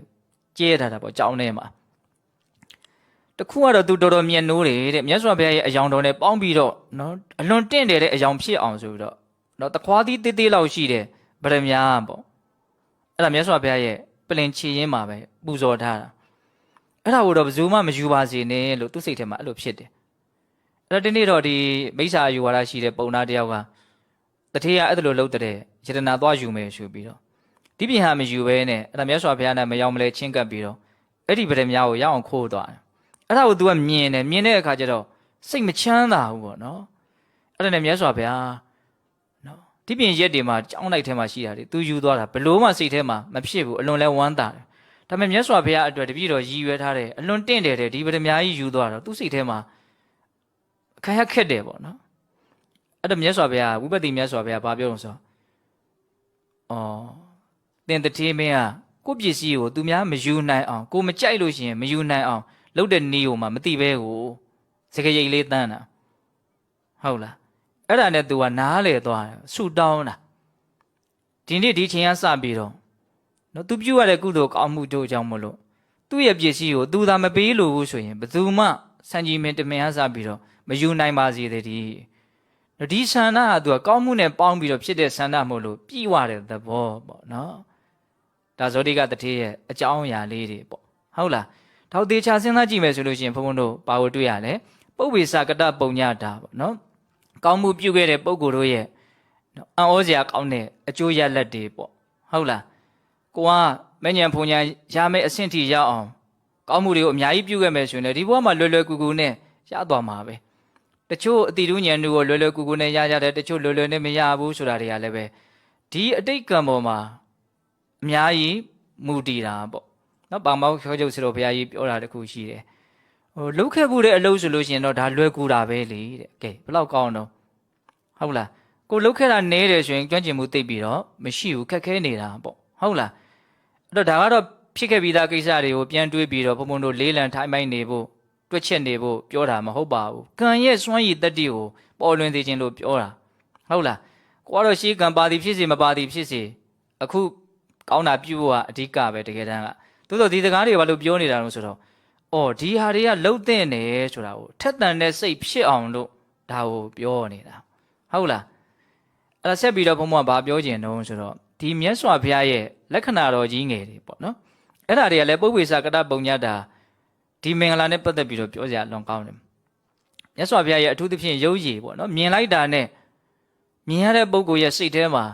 ကျဲထားတာပေါ့ကြောင်းထဲမှာတခုကတော့ तू တော်တော်မြတ်နိုးတယ်တဲ့မြတ်စွာဘုရားရဲ့အယောင်တော်နဲ့ပေါင်းပြီးတော့နော်အလွန်တင့်တယ်တဲ့အယောင်ဖြစ်အောင်ဆိုပြီးတော့နော်တခွားသီးတေးသေးလောက်ရှိတယ်ဗရမများပေါ့အဲ့ဒါမြတ်စွာဘုရားရဲ့ပလင်ချီရင်းမှာပဲပူဇော်ထားတာအဲ့ဒါကိုတော့ဘယ်သူမှမယူပါစေနဲ့လို့သူ့စိတ်ထဲမှာအဲ့လိုဖြစ်တယ်အဲ့တော့ဒီနေ့တော့ဒီမိစ္ဆာယူဝါဒရှိတဲ့ပုံနာတယောက်ကတထေးကအဲ့လိုလှုပ်တဲ့ယတနာသွားယူမယ်ဆိုပြီးတော့ဒီပြင်ဟာမယူဘဲနဲ့အဲ့ဒါမြတ်စွာဘုရားနဲ့မရောက်မလဲချင်းကပ်ပြီးတော့အဲ့ဒီဗရမများကိုရအောင်ခိုးသွားတယ်အဲ့ဒါကို तू ကမြင်တဲ့အခါကျတော့စိတ်မချမ်းသာဘူးပေါ့နော်အဲ့ဒါနဲ့မြတ်စွာဘုရားနော်ဒီပြင်ရက်တွေမှာကြောင်းလိုက်ထဲမှာရှိတာတွေ तू ယူသွားတာဘလို့မှစိတ်ထဲမှာမဖြစ်ဘူးအလွန်လဲဝမ်းသာတယ်ဒါပေမဲ့မြတ်စွာဘုရားအတွက်တပည့်တော်ရည်ရွယ်ထားတဲ့အလွန်တင့်တယ်တဲ့ဒီဗရမများကြီးယူသွားတော့သူ့စိတ်ထဲမှာအခါရခက်တယ်ပေါ့နော်အဲ့တော့မြတ်စွာဘုရားဝိပဿနာမြတ်စွာဘုရားဘာပြောလို့ဆိုသင်တတိမင်းကကိုယ့်ပစ္စည်းကိုသူများမယူနိုင်အောင်ကိုမကြိုက်လို့ရှိရင်မယူနိုင်အောင်လုပ်တဲ့နေကိုမှမသိပဲကိုစကရိတ်လေးတန်းတာဟုတ်လားအဲ့ဒါနဲ့ तू ကနားလေသွားတယ်ဆူတောင်းတာဒီနေ့ဒီချိန်ကစပြီးတော့နော် तू ပြုတ်ရတဲ့ကုသိုလ်ကောင်းမှုတို့ကြောင့်မလို့သူ့ရဲ့ပစ္စည်းကို तू သာမပေးလို့ဘူးဆိုရင်ဘယ်သူမှစံကြီးမင်းတမင်အားစပြီးတော့မယူနိုင်ပါစေတည်းဒီဆန္ဒက तू ကကောင်းမှုနဲ့ပေါင်းပြီးတော့ဖြစ်တဲ့ဆန္ဒမို့လို့ပြည့်ဝတဲ့သဘောပေါ့နော်ဒါဇောတိကတထေးရဲ့အကြောင်းအရာလေးတွေပေါ့ဟုတ်လားထောက်သေးချစဉ်းစားကြည့်မယ်ဆိုလို့ရှိရင်ဘုန်းဘုန်းတို့ဘာကိုတွေ့ရလဲပုပ္ပေစကတပုံညတာပေါ့နော်ကောင်းမှုပြုခဲ့တဲ့ပုဂ္ဂိုလ်တို့ရဲ့အံ့ဩစရာကောင်းတဲ့အကျိုးရလဒ်တွေပေါ့ဟုတ်လားကိုကမဉ္ဇဉ်ဖုန်ညာရမယ့်အဆင့်ထိရောက်အောင်ကောင်းမှုတွေကိုအများကြီးပြုခဲ့မယ်ဆိုရင်ဒီဘဝမှာလွယ်လွယ်ကူကူနဲ့ရသွားမှာပဲတချို့အတိတုဉာဏ်တွေကိုလွယ်လွယ်ကူကူနဲ့ရကြတယ်တချို့လွယ်လွယ်နဲ့မရဘူးဆိုတာတွေကလည်းပဲဒီအတိတ်ကံပေါ်မှာအများကြီးမူတည်တာပေါ့နော်ပါမောက်ခေါ်ချုပ်ဆရာတော်ဘုရားကြီးပြောတာတခုရှိတယ်လှုပ်ခဲ့မှုတဲ့အလုပ်ဆိုလို့ရှိရင်တော့ဒါလွယ်ကူတာပဲလေတဲ့ကဲဘယ်လောက်ကောင်းတော့ဟုတ်လားကိုလှုပ်ခဲ့တာနဲတယ်ဆိုရင်ကျွမ်းကျင်မှုသိပ်ပြီးတော့မရှိဘူးခက်ခဲနေတာပေါ့ဟုတ်လားအဲ့တော့ဒါကတော့ဖြစ်ခဲ့ပြီးသားကိစ္စတွေကိုပြန်တွေးပြီးတော့ဘုံဘုံတို့လေးလံထိုင်းမိုင်းနေဖို့တွက်ချက်နေဖို့ပြောတာမဟုတ်ပါဘူးကံရဲ့စွမ်းရည်တတ္တိကိုပေါ်လွင်စေခြင်းလို့ပြောတာဟုတ်လားကိုကတော့ရှေးကံပါသည်ဖြစ်စေမပါသည်ဖြစ်စေအခုကောင်းတာပြုဖို့ကအဓိကပဲတကယ်တမ်းကသို့တော့ဒီစကားတွေဘာလို့ပြောနေတာလဲဆိုတော့ဒီဟာတွေကလှုပ်တဲ့နေဆိုတာကိုထက်သန်တဲ့စိတ်ဖြစ်အောင်လို့ဒါကိုပြောနေတာဟုတ်လားအဲ့ဒါဆက်ပြီးတော့ဘုံဘုံကဘာပြောချင်တုံးဆိုတော့ဒီမြတ်စွာဘုရားရဲ့လက္ခဏာတော်ကြီးငယ်တွေပေါ့နော်အဲ့ဒါတွေကလည်းပုပ္ပေစကတပုံညတာဒီမင်္ဂလာနဲ့ပတ်သက်ပြီးတော့ပြောစရာလွန်ကောင်းတယ်မြတ်စွာဘုရားရဲ့အထူးသဖြင့်ရုပ်ရည်ပေါ့နော်မြင်လိုက်တာနဲ့မြင်ရတဲ့ပုဂ္ဂိုလ်ရဲ့စိတ်ထဲမှာ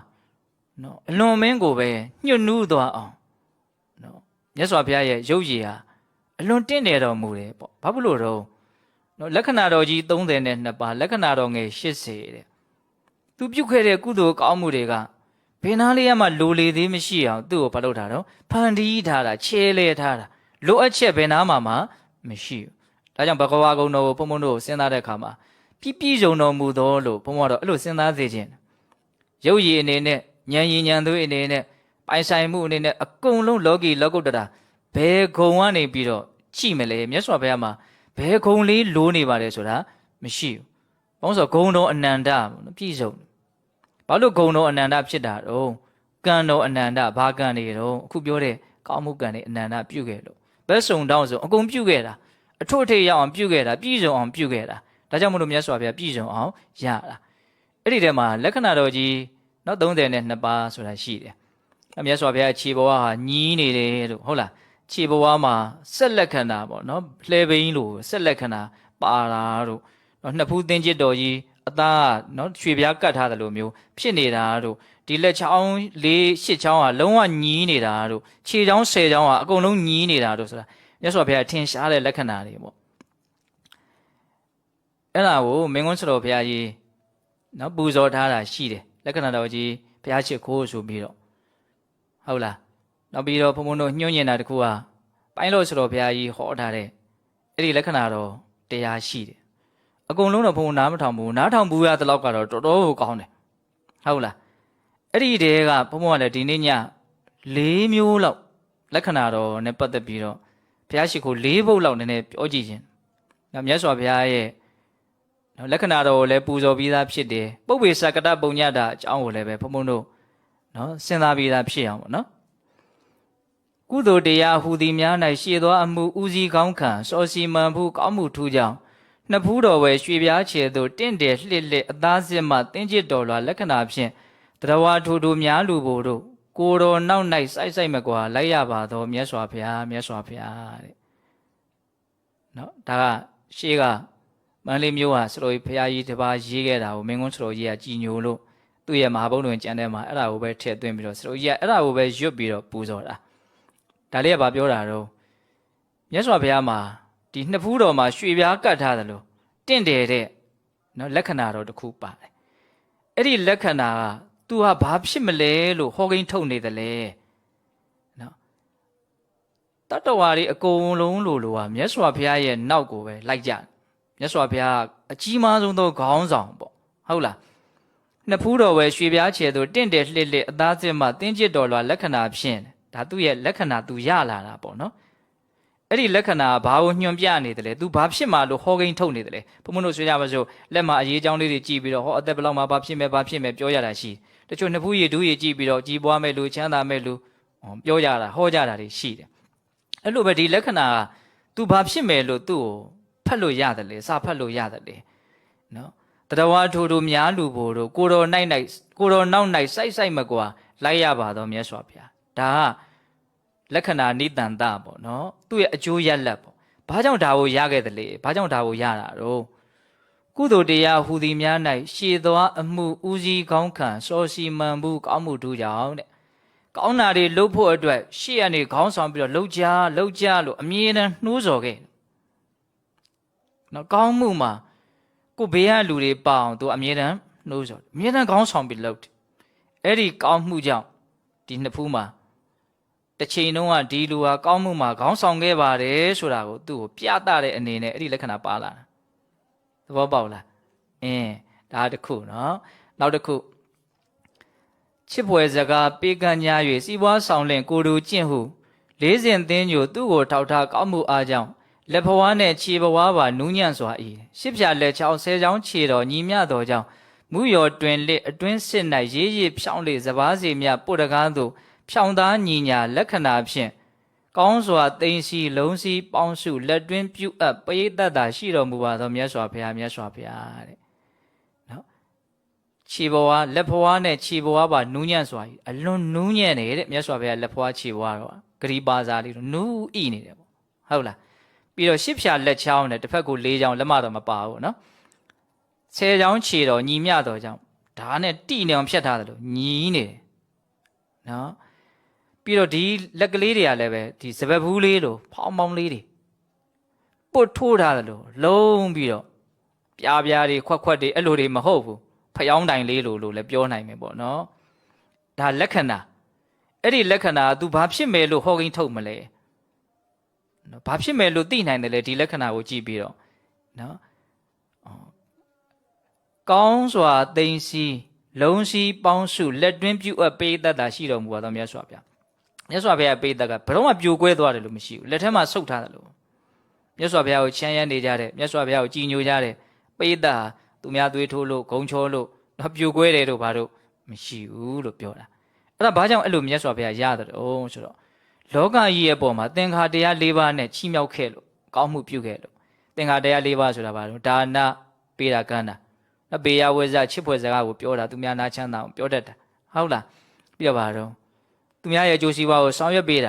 နော်အလွန်မင်းကိုပဲညှို့နှူးသွားအောင်နော်မြတ်စွာဘုရားရဲ့ရုပ်ရည်ဟာအလွန်တင့်တယ်တော်မူတယ်ပေါ့ဘာဖြစ်လို့တော့နော်လက္ခဏာတော်ကြီး32ပါးလက္ခဏာတော်ငယ်80တဲ့သူပြုခဲ့တဲ့ကုသိုလ်ကောင်းမှုတွေကဘယ်နာလေးရမှလိုလေသေးမရှိအောင်သူ့ကိုဘာလုပ်တာတော့ဖန်တီးထားတာချဲလဲထားတာလိုအပ်ချက်ဘယ်နာမှမရှိဘူးဒါကြောင့်ဘဂဝါကုံတော်ကိုဘုံဘုံတို့စဉ်းစားတဲ့အခါမှာပြည့်ပြည့်စုံတော်မူသောလို့ဘုံဘုံတော့အဲ့လိုစဉ်းစားစေခြင်းရုပ်ရည်အနေနဲ့ဉာဏ်ရည်ဉာဏ်သွေးအနေနဲ့ပိုင်ဆိုင်မှုအနေနဲ့အကုန်လုံးလောကီလောကုတ္တရာဘယ်ဂုံကနေပြီးတော့ကြည့်မလဲမြတ်စွာဘုရားမှာဘ ဘယ်ဂုံလေးလိုးနေပါလဲဆိုတာမရှိဘူး။ဘာလို့ဆိုဂုံတော်အနန္တပြည့်စုံဘာလို့ဂုံတော်အနန္တဖြစ်တာတော့ကံတော်အနန္တဘာကံတွေတော့အခုပြောတဲ့ကောင်းမှုကံတွေအနန္တပြုခဲ့လို့ဘယ်စုံတောင်းဆိုအကုန်ပြုခဲ့တာအထွတ်အထိပ်ရောက်အောင်ပြုခဲ့တာပြည့်စုံအောင်ပြုခဲ့တာဒါကြောင့်မလို့မြတ်စွာဘုရားပြည့်စုံအောင်ရတာအဲ့ဒီထဲမှာလက္ခဏာတော်ကြီးနော်32ပါးဆိုတာရှိတယ်မြတ်စွာဘုရားခြေဘဝဟာညီးနေတယ်လို့ဟုတ်လားခြေဘဝမှာဆက်လက္ခဏာပေါ့နော်လှဲဘိန်းလို့ဆက်လက္ခဏာပါတာတို့နော်နှစ်ဖူးသင်းကျစ်တော်ကြီးအသားနော်ရွှေပြားကတ်ထားတယ်လို့မျိုးဖြစ်နေတာတို့ဒီလက်ချောင်း၄၈ချောင်းဟာလုံးဝညီးနေတာတို့ခြေချောင်း10ချောင်းဟာအကုန်လုံးညီးနေတာတို့ဆိုတာမြတ်စွာဘုရားထင်ရှားတဲ့လက္ခဏာတွေပေါ့အဲ့ဒါကိုမင်းကွန်းစတော်ဘုရားကြီးနော်ပူဇော်ထားတာရှိတယ်လက္ခဏာတော်ကြီးဘုရားချစ်ခိုးဆိုပြီးတော့ဟုတ်လားနောက်ပြီးတော့ဘုံဘုံတို့ညွှန်ညင်တာတခုဟာပိုင်းလို့စတော်ဘုရားကြီးဟောထားတဲ့အဲ့ဒီလက္ခဏာတော်တရားရှိတယ်အကုန်လုံးတော့ဘုံနားမထောင်ဘူးနားထောင်ဘူးရတဲ့လောက်ကတော့တော်တော်ကိုကောင်းတယ်ဟုတ်လားအဲ့ဒီတည်းကဘုံဘုံကလည်းဒီနေ့ည၄မျိုးလောက်လက္ခဏာတော်နဲ့ပတ်သက်ပြီးတော့ဘုရားရှိခိုး၄ဘုတ်လောက်နည်းနည်းပြောကြည့်ခြင်းနော်မြတ်စွာဘုရားရဲ့လက္ခဏာတော်ကိုလည်းပူဇော်ပြီးသားဖြစ်တယ်ပုပ္ပေစကတပုံညတာအကြောင်းကိုလည်းပဲဘုံဘုံတို့နော်စဉ်းစားပြီးသားဖြစ်အောင်ပေါ့နော်ကုသိုလ်တရားဟူသည်များ၌ရှေသောအမှုဦးစီးကောင်းခံစောစီမံမှုကောင်းမှုထူးကြောင်းနှစ်ဖူးတော်ဝယ်ရွှေပြားချေသို့တင့်တယ်လှစ်လက်အသားစစ်မှတင်းကျစ်တော်လွာလက္ခဏာဖြင့်တရဝါထူထူများလူဘို့တို့ကိုတော်နောက်၌စိုက်မကွာလိုက်ရပါသောမြတ်စွာဘုရားမြတ်စွာဘုရားတဲ့နော်ဒါကရှေးကမန္တလေးမြို့ဟာစတော်ကြီးဘုရားကြီးတစ်ပါးရေးခဲ့တာကိုမင်းကွန်းစတော်ကြီးကကြည်ညိုလို့သူ့ရဲ့မဟာဘုန်းတော်ကျမ်းထဲမှာအဲ့ဒါကိုပဲထည့်သွင်းပြီးတော့စတော်ကြီးကအဲ့ဒါကိုပဲရွတ်ပြီးတော့ပူဇော်တာဒါလေးကဘာပြောတာတော့မြတ်စွာဘုရားမှာဒီနှစ်ဖူးတော်မှာရွှေပြားကတ်ထားတယ်လို့တင့်တယ်တဲ့နော်လက္ခဏာတော်တစ်ခုပါတယ်အဲ့ဒီလက္ခဏာကသူဟာဘာဖြစ်မလဲလို့ဟောကိန်းထုတ်နေတယ်လေနော်တတ္တဝါတွေအကုန်လုံးလို့ဟာမြတ်စွာဘုရားရဲ့နောက်ကိုပဲလိုက်ကြမြတ်စွာဘုရားအကြီးမားဆုံးသောခေါင်းဆောင်ပေါ့ဟုတ်လားနှစ်ဖူးတော်ဝယ်ရွှေပြားချေသူတင့်တယ်လှစ်လက်အသားစစ်မှတင်းကျစ်တော်လွာလက္ခဏာဖြင့်ဒါသူ့ရဲ့လက္ခဏာသူရလာတာပေါ့နော်အဲ့ဒီလက္ခဏာဘာကိုညွှန်ပြနေတယ်လဲသူဘာဖြစ်မှာလို့ဟောကိန်းထုတ်နေတယ်လဲဘုံဘုံတို့ဆွေးကြပါစို့လက်မှာအရေးအကြောင်းလေးတွေကြည့်ပြီးတော့ဟောအသက်ဘယ်လောက်မှဘာဖြစ်မယ်ပြောရတာရှိတချို့နှစ်ဖူးရည်ဒူးရည်ကြည့်ပြီးတော့ကြီးပွားမဲ့လူချမ်းသာမဲ့လူပြောရတာဟောကြတာတွေရှိတယ်အဲ့လိုပဲဒီလက္ခဏာကသူဘာဖြစ်မယ်လို့သူ့ကိုဖတ်လို့ရတယ်လေစာဖတ်လို့ရတယ်လေနော်တရဝါထိုတို့များလူဘို့တို့ကိုတော်နောက်၌စိုက်မကွာလိုက်ရပါတော့မြတ်စွာဘုရားဒါကလက္ခဏာနိတန္တပေါ့နော်သူ့ရဲ့အကျိုးရလတ်ပေါ့ဘာကြောင့်ဒါကိုရခဲ့တယ်လေဘာကြောင့်ဒါကိုရတာတော့ကုသိုလ်တရားဟူသည်များ၌ရှေသောအမှုဦးစီးကောင်းခံစောစီမံမှုကောင်းမှုတို့ကြောင့်တဲ့ကောင်းတာတွေလုပ်ဖို့အတွက်ရှေ့ကနေခေါင်းဆောင်ပြီးတော့လှုပ်ကြလို့အမြဲတမ်းနှိုးဆော်ခဲ့နော်ကောင်းမှုမှာကိုဘေးကလူတွေပါအောင်သူအမြဲတမ်းနှိုးဆော်အမြဲတမ်းခေါင်းဆောင်ပြီးလှုပ်တယ်အဲ့ဒီကောင်းမှုကြောင့်ဒီနှစ်ဖူးမှာတစ်ချိန်လုံးကဒီလူဟာကောင်းမှုမှာခေါင်းဆောင်ခဲ့ပါတယ်ဆိုတာကိုသူ့ကိုပြသတဲ့အနေနဲ့အဲ့ဒီလက္ခဏာပါလာတာသဘောပေါက်လားဒါတစ်ခုနော်နောက်တစ်ခုချစ်ဖွယ်စကားပေးကမ်းများ၍စီးပွားဆောင်လင်ကိုတူကျင့်ဟုလေးစဉ်သင်းညိုသူ့ကိုထောက်ထားကောင်းမှုအားကြောင့်လက်ဘဝနှင့်ခြေဘဝပါနူးညံ့စွာ၏ရှစ်ဖြာလက်ချောင်းဆဲချောင်းခြေတော်ညီမြတော်ကြောင့်မူရော်တွင်လက်အတွင်းစစ်၌ရေးရဖြောင်းလေစပားစီမြပုတ္တကားသို့ဖြောင်းသားညီညာလက္ခဏာဖြင့်ကောင်းစွာသိမ်းစီလုံးစီပေါင်းစုလက်တွင်းပြုအပ်ပရိသတ်တာရှိတော်မူပါသောမြတ်စွာဘုရားတဲ့နော်ခြေဘဝလက်ဘဝနဲ့ခြေဘဝပါနူးညံ့စွာအလွန်နူးညံ့နေတဲ့မြတ်စွာဘုရားလက်ဘဝခြေဘဝတော့ဂရီပါစာလေးတော့နူးဣနေတယ်ပေါ့ဟုတ်လားပြီးတော့ရှစ်ဖြာလက်ချောင်းနဲ့တစ်ဖက်ကို၄ချောင်းလက်မတော့မပါဘူးနော်ဆယ်ချောင်းခြေတော်ညီမြတော်ကြောင့်ဓာတ်နဲ့တိနေအောင်ဖြတ်ထားတယ်လို့ညီးနေတယ်နော်ပြီးတော့ဒီလက်ကလေးတွေကလည်းပဲဒီစပက်ဘူးလေးလိုဖောင်းပေါင်းလေးတွေပုတ်ထိုးထားတယ်လို့လုံးပြီးတော့ပြားတွေခွက်တွေအဲ့လိုတွေမဟုတ်ဘူးဖျောင်းတိုင်လေးလိုလည်းပြောနိုင်မယ်ပေါ့နော်ဒါလက္ခဏာအဲ့ဒီလက္ခဏာ तू ဘာဖြစ်မယ်လို့ဟောကိန်းထုတ်မလဲနော်ဘာဖြစ်မယ်လို့သိနိုင်တယ်လေဒီလက္ခဏာကိုကြည့်ပြီးတော့နော်ကောင်းစွာသိမ်းစီလုံးစီပေါင်းစုလက်တွင်းပြုအပ်ပေးတတ်တာရှိတော်မူပါသောမြတ်စွာဘုရားပေးတတ်ကဘယ်တော့မှပြိုကွဲသွားတယ်လို့မရှိဘူးလက်ထဲမှာဆုပ်ထားတယ်လို့ မြတ်စွာဘုရားကိုချမ်းရမ်းနေကြတယ်မြတ်စွာဘုရားကိုကြည်ညိုကြတယ်ပိဋကသူများသွေးထိုးလို့ဂုံချောလို့ပြိုကွဲတယ်တို့ဘာတို့မရှိဘူးလို့ပြောတာအဲ့ဒါဘာကြောင့်အဲ့လိုမြတ်စွာဘုရားရတယ်တော့ဆိုတော့လောကကြီးရဲ့ပေါ်မှာသင်္ခါတရား၄ပါးနဲ့ချီးမြှောက်ခဲ့လို့ကောင်းမှုပြုခဲ့လို့သင်္ခါတရား၄ပါးဆိုတာဘာလို့ဒါနပေးတာကမ်းတာဘေယဝေဇချစ်ဖွယ်စကားကိုပြောတာသူများနာချမ်းသာအောင်ပြောတတ်တာဟုတ်လားပြီးတော့ဘာတော့သူများရဲ့အကျိုးစီးပွားကိုဆောင်ရွက်ပေးတာ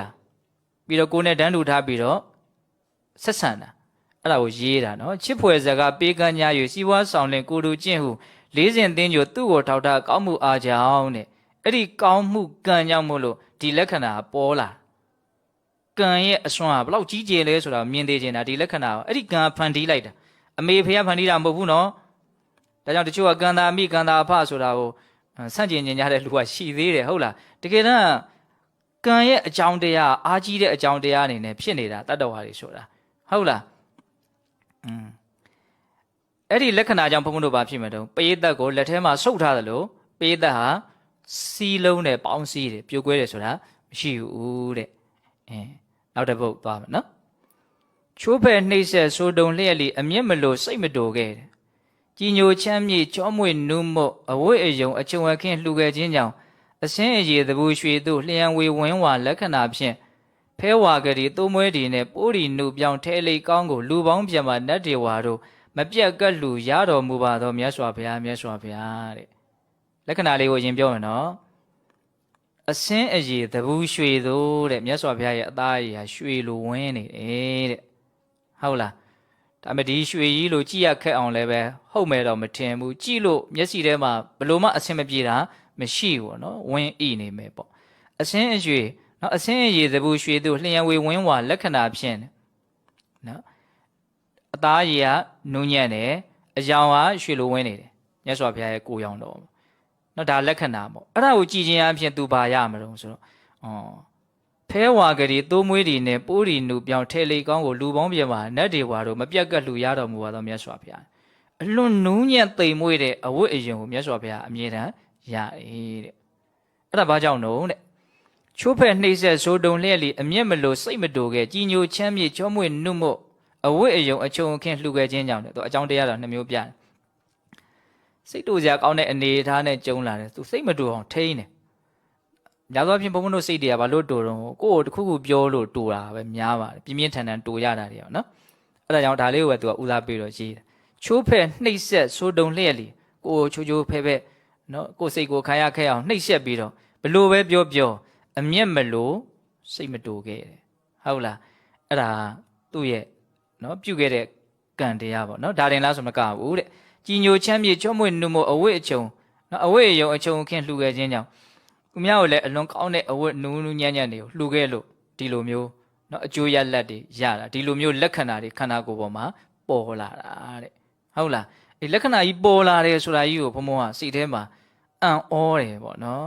ပြီးတော့ကိုယ်နဲ့တန်းတူထားပြီးတော့ဆက်ဆံတာအဲ့ဒါကိုရေးတာနော်ချစ်ဖွယ်စကားပေးကမ်းကြ၍စီးပွားဆောင်လင်ကိုယ်တူကျင့်ဟုလေးစဉ်သင်ကြိုသူ့ကိုထောက်ထားကောင်းမှုအားကြောင့်တဲ့အဲ့ဒီကောင်းမှုကံကြောင့်မို့လို့ဒီလက္ခဏာပေါ်လာကံရဲ့အစွမ်းကဘလောက်ကြီးကျယ်လဲဆိုတာမြင်သေးချင်တာဒီလက္ခဏာအဲ့ဒီကံဖန်တီးလိုက်တာအမေဖေကဖန်တီးတာမဟုတ်ဘူးနော်ဒါကြောင့်တချို့ကကံတာမိကံတာအဖဆိုတာကိုဆန့်ကျင်ကြတဲ့လူကရှိသေးတယ်ဟုတ်လားတကယ်တမ်းကံရဲ့အကြောင်းတရားအားကြီးတဲ့အကြောင်းတရားအနေနဲ့ဖြစ်နေတာတတ္တဝါတွေဆိုတာဟုတ်လားအဲ့ဒီလက္ခဏာကြောင့်ဘုန်းဘုန်းတို့ဘာဖြစ်မှာတုံးပရိသတ်ကိုလက်ထဲမှာဆုပ်ထားတယ်လို့ပရိသတ်ဟာစီးလုံးနဲ့ပေါင်းစည်းတယ်ပြိုကွဲတယ်ဆိုတာမရှိဘူးတဲ့နောက်တစ်ပုဒ်သွားမယ်နော်ချိုးဖဲ့နှိမ့်ဆက်ဆိုးတုံလျက်လီအမျက်မလို့စိတ်မတိုခဲ့တယ်ကြည်ညိုချမ်းမြေ့ကြောမွေ့နုမို့အဝိအယုံအချုံအခင်းလှူခဲ့ခြင်းကြောင့်အစင်းအရေသဘူရွှေတို့လျံဝေဝင်းဝါလက္ခဏာဖြင့်ဖဲဝါကလေးသိုးမွဲဒီနဲ့ပိုးဒီနုပြောင်းထဲလိကောင်းကိုလူပေါင်းပြန်မှနတ်တေဝါတို့မပြတ်ကတ်လူရတော်မူပါသောမြတ်စွာဘုရားမြတ်စွာဘုရားတဲ့လက္ခဏာလေးကိုရင်ပြောမယ်နော်အစင်းအရေသဘူရွှေတို့တဲ့မြတ်စွာဘုရားရဲ့အသားအရာရွှေလိုဝင်းနေတယ်တဲ့ဟုတ်လားဒါပေမဲ့ဒီရွှေကြီးလိုကြည့်ရခက်အောင်လည်းပဲဟုတ်မယ်တော့မထင်ဘူးကြည့်လို့မျက်စိထဲမှာဘလို့မှအဆင်မပြေတာမရှိဘူးနော်ဝင်းဣနေမယ်ပေါ့အစင်းအရွှေနော်အစင်းအရေသဘူရွှေတို့လျှံဝေဝင်းဝါလက္ခဏာဖြင့်နော်အသားအရာနူးညံ့တယ်အယောင်ကရွှေလိုဝင်းနေတယ်မြတ်စွာဘုရားရဲ့ကိုယ်ရောင်တော်နော်ဒါလက္ခဏာပေါ့အဲ့ဒါကိုကြည်ခြင်းအဖြစ်သူဘာရမလို့ဆိုတော့ဖဲဝါကလေးသိုးမွေးဒီနဲ့ပိုးဒီနုပြောင်းထဲလေကောင်းကိုလူပေါင်းပြမှာနတ်တွေဝါတို့မပြတ်ကတ်လူရတော်မူပါသောမြတ်စွာဘုရားအလွန်နူးညံ့သိမ်မွေ့တဲ့အဝတ်အယုံကိုမြတ်စွာဘုရားအမြဲတမ်းရတယ်တဲ့အဲ့ဒါဘာကြောင့်လို့တဲ့ချိုးဖဲ့နှိမ့်ဆက်ဆိုးတုံလျက်လီအမျက်မလို့စိတ်မတိုခဲ့ကြည်ညိုချမ်းမြေ့ကြောမွေ့နုမို့အဝတ်အယုံအချုံအခင်းလှူခဲ့ခြင်းကြောင့်တဲ့သူအကြောင်းတရားတော်နှစ်မျိုးပြတယ်စိတ်တူစရာကောင်းတဲ့အနေအထားနဲ့ကြုံလာတယ်သူစိတ်မတူအောင်ထိန်းတယ်များသောအားဖြင့်ဘုံဘုံတို့စိတ်တွေကဘာလို့တူတော့ကိုယ့်ကိုတခုခုပြောလို့တူတာပဲများပါတယ်ပြင်းပြင်းထန်ထန်တူရတာတွေနော်အဲ့ဒါကြောင့်ဒါလေးကိုပဲသူကဦးစားပေးတော့ရေးတယ်ချိုးဖဲ့နှိမ့်ဆက်ဆိုးတုံလျက်လီကိုချိုးချိုးဖဲ့ဖဲ့နော်ကိုစိတ်ကိုခံရခဲ့အောင်နှိမ့်ဆက်ပြီးတော့ဘလို့ပဲပြောပြောအမျက်မလို့စိတ်မတူခဲ့တယ်ဟုတ်လားအဲ့ဒါသူ့ရဲ့နော်ပြုခဲ့တဲ့ကံတရားပေါ့နော်ဒါတင်လားဆိုမကဘူးတဲ့ကြည်ညိုချမ်းမြေ့ချောမွေ့နုမို့အဝိအချုံနော်အဝိအယုံအချုံခင်းလှူခဲ့ခြင်းကြောင့်သူများကိုလည်းအလွန်ကောင်းတဲ့အဝတ်နူးနူးညံ့ညံ့တွေကိုလှူခဲ့လို့ဒီလိုမျိုးနော်အကျိုးရလဒ်တွေရတာဒီလိုမျိုးလက္ခဏာတွေခန္ဓာကိုယ်ပေါ်မှာပေါ်လာတာတဲ့ဟုတ်လားဒီလက္ခဏာကြီးပေါ်လာတယ်ဆိုတာကြီးကိုဘုံဘုံကစိတ်ထဲမှာအံ့ဩတယ်ပေါ့နော်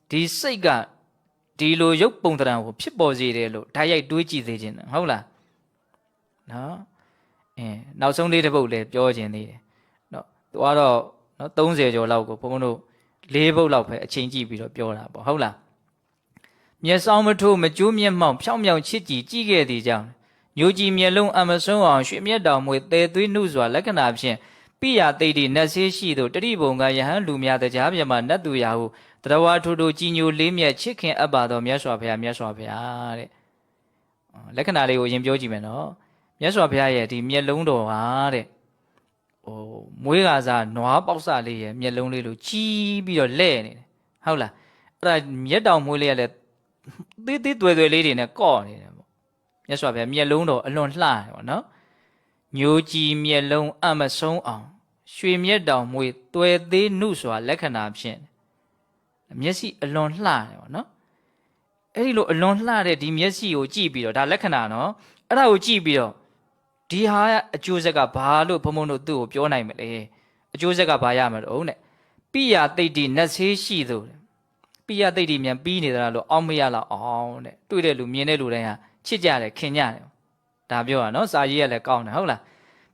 ဒီစိတ်ကဒီလိုရုပ်ပုံသဏ္ဍာန်ကိုဖြစ်ပေါ်စေတယ်လို့ဓာတ်ရိုက်တွေးကြည့်သေးခြင်းဟုတ်လားနော်နောက်ဆုံးလေးတစ်ပုဒ်လည်းပြောခြင်းသေးတယ်နော်သူကတော့နော်30ကျော်လောက်ကိုဘုံဘုံတို့4ပုဒ်လောက်ပဲအချိန်ကြည့်ပြီးတော့ပြောတာပေါ့ဟုတ်လားမျက်စောင်းမထိုးမကျိုးမျက်မှောက်ဖြောင်းမြောင်ချစ်ကြည်ကြည့်ခဲ့သည်ကြောင့်ညိုကြည်မျက်လုံးအမဆုံးအောင်ရွှေမျက်တောင်မွေတဲသွေးနှုစွာလက္ခဏာဖြင့်ပိယသိတိနတ်ဆေးရှိသို့တတိဘုံကယဟန်လူများတရားပြမနတ်သူရာဟုတရဝါထိုကြည်ညိုလေးမြတ်ချစ်ခင်အပ်ပါသောမြတ်စွာဘုရားမြတ်စွာဘုရားတဲ့လက္ခဏာလေးကိုရင်ပြောကြည့်မယ်နော်မြတ်စွာဘုရားရဲ့ဒီမျက်လုံးတော်ဟာတဲ့မွေးကားစားနွားပေါက်စလေးရဲ့မျက်လုံးလေးလိုကြီးပြီးတော့လဲ့နေတယ်ဟုတ်လားအဲ့ဒါမျက်တောင်မွေးလေးကလည်းသေးသေးသွယ်သွယ်လေးတွေနဲ့ကော့နေတယ်ပေါ့မြတ်စွာဘုရားမျက်လုံးတော်အလွန်လှတယ်ပေါ့နော်ညိုကြည်မျက်လုံးအမဆုံးအောင်ရွှေမျက်တောင်မွေးသွယ်သေးနှုစွာလက္ခဏာဖြင့်မျက်စိအလွန်လှတယ်ပေါ့နော်အဲ့ဒီလိုအလွန်လှတဲ့ဒီမျက်စိကိုကြည့်ပြီးတော့ဒါလက္ခဏာနော်အဲ့ဒါကိုကြည့်ပြီးတော့ဒီဟာအကျိုးဆက်ကဘာလို့ဘုံဘုံတို့သူ့ကိုပြောနိုင်မလဲအကျိုးဆက်ကဘာရမလို့တဲ့ပိယသိတိနတ်ဆေးရှိသူပိယသိတိမြန်ပြီးနေသလားလို့အောက်မရလောက်အောင်တဲ့တွေ့တဲ့လူမြင်တဲ့လူတိုင်းဟာချစ်ကြတယ်ခင်ကြတယ်ဒါပြောတာနော်စာရေးရလည်းကောင်းတယ်ဟုတ်လာ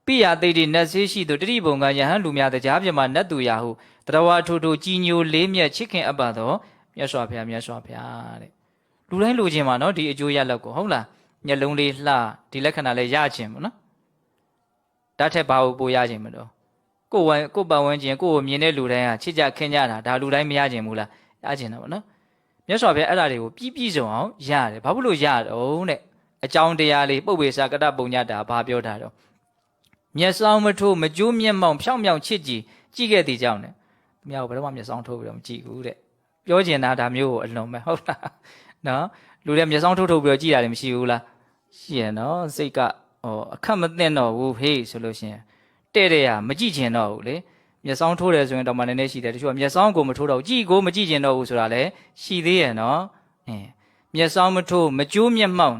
းပိယသိတိနတ်ဆေးရှိသူတတိဘုံကယဟန်လူများတရားပြမနတ်သူရာဟုတရဝါထိုကြည်ညိုလေးမြတ်ချစ်ခင်အပ်ပါတော့မြတ်စွာဘုရားမြတ်စွာဘုရားတဲ့လူတိုင်းလူချင်းမှာနော်ဒီအကျိုးရလောက်ကိုဟုတ်လားမျက်လုံးလေးလှဒီလက္ခဏာလေးရခြင်းပေါ့နော် ဒါထက်ဘာကိုပိုရခြင်းမလို့ကိုပတ်ဝန်းကျင်ကိုကိုမြင်တဲ့လူတိုင်းဟာချစ်ကြခင်ကြတာဒါလူတိုင်းမရခြင်းဘူးလားရခြင်းတော့ဗောနော်မြတ်စွာဘုရားအဲ့ဒါတွေကိုပြည့်စုံအောင်ရတယ်ဘာဖြစ်လို့ရတော့တဲ့အကြောင်းတရားလေးပုပ္ပေသကတပုံညတာဘာပြောတာတော့မျက်စောင်းမထိုးမကြိုးမျက်မှောင်ဖြောင်းဖြောင်းချစ်ကြည့်ခဲ့တဲ့ကြောင့်နဲ့သူများကိုဘယ်တော့မှမျက်စောင်းထိုးပြီးတော့မကြည့်ဘူးတဲ့ပြောကျင်တာဒါမျိုးကိုအလွန်ပဲဟုတ်လားနော်လူတွေမျက်စောင်းထိုးပြီးတော့ကြည့်တာလည်းမရှိဘူးလားရှိရနော်စိတ်ကအခက်မသိတော့ဘူးဟေးဆိုလို့ရှိရင်တဲ့တဲ့ရမကြည့်ချင်တော့ဘူးလေမျက်စောင်းထိုးတယ်ဆိုရင်တော့မှနည်းနည်းရှိတယ်တချို့ကမျက်စောင်းကိုမထိုးတော့ကြည့်ကိုမကြည့်ချင်တော့ဘူးဆိုတာလည်းရှိသေးရဲ့နော်မျက်စောင်းမထိုးမကြိုးမျက်မှောင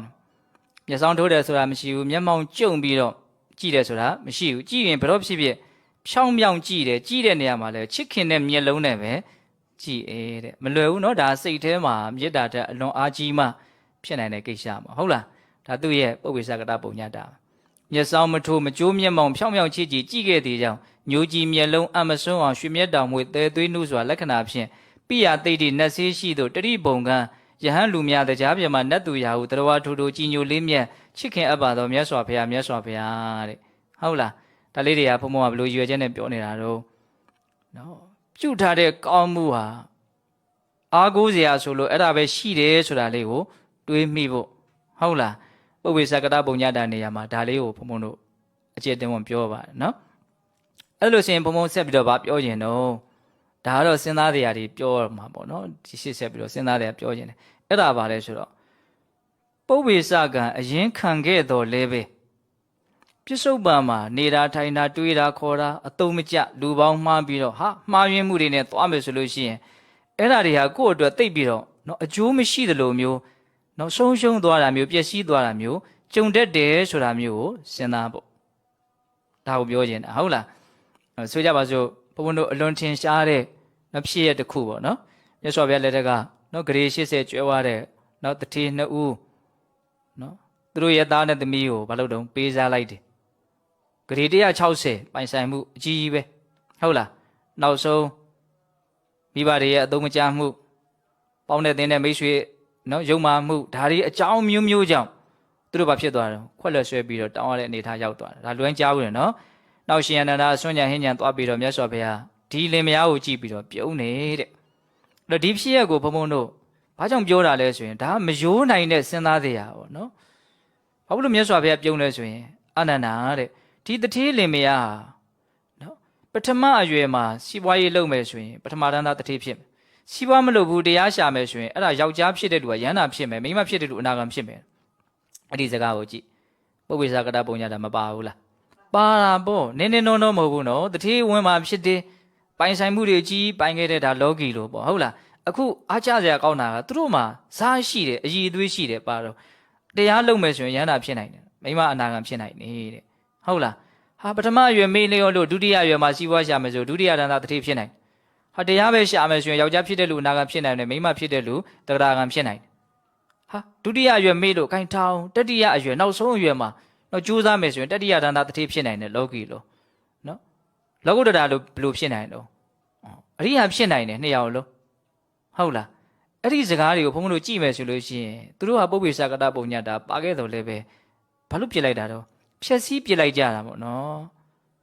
်မျက်စောင်းထိုးတယ်ဆိုတာမရှိဘူးမျက်မှောင်ကျုံပြီးတော့ကြည့်တယ်ဆိုတာမရှိဘူးကြည့်ရင်ဘယ်တော့ဖြစ်ဖြစ်ဖြောင်းဖြောင်းကြည့်တယ်ကြည့်တဲ့နေရာမှာလည်းချစ်ခင်တဲ့မျက်လုံးနဲ့ပဲကြည့်တဲ့မလွယ်ဘူးနော်ဒါစိတ်ထဲမှာမေတ္တာတဲ့အလွန်အားကြီးမှဖြစ်နိုင်တဲ့ကိစ္စမှာဟုတ်လားဒါသူ့ရဲ့ပုပ္ပေသကတပုံညတာမျက်စောင်းမထိုးမကြိုးမျက်မှောင်ဖြောင်းဖြောင်းချစ်ကြည့်ခဲ့တဲ့ကြောင့်ညိုကြည်မျက်လုံးအမစွန်းအောင်ရွှေမျက်တောင်မွေတဲသွေးနှုစွာလက္ခဏာဖြင့်ပိယသိတိနတ်ဆေးရှိသို့တတိဘုံကယဟန်လူများတရားပြမနတ်သူရာဟုတရဝထူထူကြည်ညိုလေးမြတ်ချစ်ခင်အပ်ပါတော်မြတ်စွာဘုရားတဲ့ဟုတ်လားဒါလေးတွေကဘုံဘုံကဘလို့ရွယ်ချက်နဲ့ပြောနေတာတော့နော်ပြုထားတဲ့ကောင်းမှုဟာအားကိုးစရာဆိုလို့အဲ့ဒါပဲရှိတယ်ဆိုတာလေးကိုတွေးမိဖို့ဟုတ်လားပုပ္ပေသကတပုံညတာနေရာမှာဒါလေးကိုဘုံဘုံတို့အကျဉ်းတင်ဝင်ပြောပါတယ်နော်အဲ့လိုဆိုရင်ဘုံဘုံဆက်ပြီးတော့ဗာပြောရင်တော့ဒါကတော့စဉ်းစားတရားတွေပြောမှာပေါ့နော်ဒီရှေ့ဆက်ပြီးတော့စဉ်းစားတရားပြောခြင်းတယ်အဲ့ဒါပါလဲဆိုတော့ပုပ္ပေသကအရင်ခံခဲ့တော်လဲပဲပြစ္ဆုတ်ပံမှာနေတာထိုင်တာတွေးတာခေါ်တာအတုံးမကျလူပေါင်းမှားပြီးတော့ဟာမှားယွင်းမှုတွေနဲ့သွားမယ်ဆိုလို့ရှိရင်အဲ့ဒါတွေဟာကိုယ့်အတွက်သိပ်ပြီးတော့နော်အကျိုးမရှိသလိုမျိုးနော်ဆုံးရှုံးသွားတာမျိုးပျက်စီးသွားတာမျိုးကြုံတတ်တယ်ဆိုတာမျိုးကိုစဉ်းစားဖို့ဒါကိုပြောခြင်းတာဟုတ်လားဆိုကြပါစို့ဘုန်းဘုန်းတို့အလွန်ထင်ရှားတဲ့နော်ဖြစ်ရတစ်ခုပေါ့နော်မြတ်စွာဘုရားလက်ထက်ကနော်ဂရေ80ကျွဲသွားတဲ့နော်တထေး2ဦးနော်သူတို့ရဲ့သားနဲ့သမီးကိုဘာလို့တုံးပေးစားလိုက်တယ်ဂရေ160ပိုင်ဆိုင်မှုအကြီးကြီးပဲဟုတ်လားနောက်ဆုံးမိဘတွေရဲ့အသုံးမချမှုပေါင်းတဲ့တင်းတဲ့မိတ်ဆွေနော်ယုံမာမှုဒါတွေအကြောင်းမျိုးမျိုးကြောင့်သူတို့ဘာဖြစ်သွားတယ်ခွက်လက်ဆွဲပြီးတော့တောင်းရတဲ့အနေထားရောက်သွားတယ်ဒါလွမ်းကြားဘူးနော်နောက်ရှင်အနန္ဒာဆွမ်းကြံဟင်းကြံသွားပြီးတော့မြတ်စွာဘုရားဒီလင်မယားကိုကြည့်ပြီးတော့ပြုံးနေတဲ့အဲ့တော့ဒီဖြစ်ရက်ကိုဘုံဘုံတို့ဘာကြောင့်ပြောတာလဲဆိုရင်ဒါမယိုးနိုင်တဲ့စဉ်းစားတရားပေါ့နော်ဘာလို့မြတ်စွာဘုရားပြုံးလဲဆိုရင်အနန္ဒာတဲ့ဒီတထေးလင်မယားနော်ပထမအရွယ်မှာစီးပွားရေးလုပ်မယ်ဆိုရင်ပထမတန်းသားတထေးဖြစ်မယ်စီးပွားမလုပ်ဘူးတရားရှာမယ်ဆိုရင်အဲ့ဒါယောက်ျားဖြစ်တဲ့လူကရဟန္တာဖြစ်မယ်မိန်းမဖြစ်တဲ့လူအနာဂံဖြစ်မယ်အဲ့ဒီစကားကိုကြည့်ပုပ္ပေသကတပုံညတာမပါဘူးလားပါတာပေါ့နင်းနင်းနောနောမဟုတ်ဘူးနော်တထေးဝင်မှာဖြစ်တယ်ပိုင်ဆိုင်မှုတွေကြီးပိုင်ခဲ့တဲ့ဒါလောကီလို့ပေါ့ဟုတ်လားအခုအားကြစရာကောင်းတာကသူတို့မှာစားရှိတယ်အည်အသွေးရှိတယ်ပါတော့တရားလုပ်မယ်ဆိုရင်ရဟန္တာဖြစ်နိုင်တယ်မိန်းမအနာဂံဖြစ်နိုင်နေတဲ့ဟုတ်လားဟာပထမအရွယ်မေးလျောလို့ဒုတိယအရွယ်မှာစီးပွားရှာမယ်ဆိုဒုတိယတန်းသားတထေးဖြစ်နိုင်ဟာတရားပဲရှာမယ်ဆိုရင်ယောက်ျားဖြစ်တဲ့လူအနာဂံဖြစ်နိုင်တယ်မိန်းမဖြစ်တဲ့လူတဂရဂံဖြစ်နိုင်တယ်ဟာဒုတိယအရွယ်မေးလို့ခိုင်းထောင်းတတိယအရွယ်နောက်ဆုံးအရွယ်မှာတော့ကြိုးစားမယ်ဆိုရင်တတိယတန်းသားတထေးဖြစ်နိုင်တယ်လောကီလို့နော်လောကုတ္တရာလို့ဘယ်လိုဖြစ်နိုင်တော့အရိယာဖြစ်နိုင်တယ်နှစ်ယောက်လုံးဟုတ်လားအဲ့ဒီစကားတွေကိုဘုန်းဘုန်းတို့ကြည့်မယ်ဆိုလို့ရှိရင်သူတို့ကပုပ္ပေသကတပုံညတာပါခဲ့တော်လဲပဲဘာလို့ပြစ်လိုက်တာတော့ဖြက်စီးပြစ်လိုက်ကြတာပေါ့နော်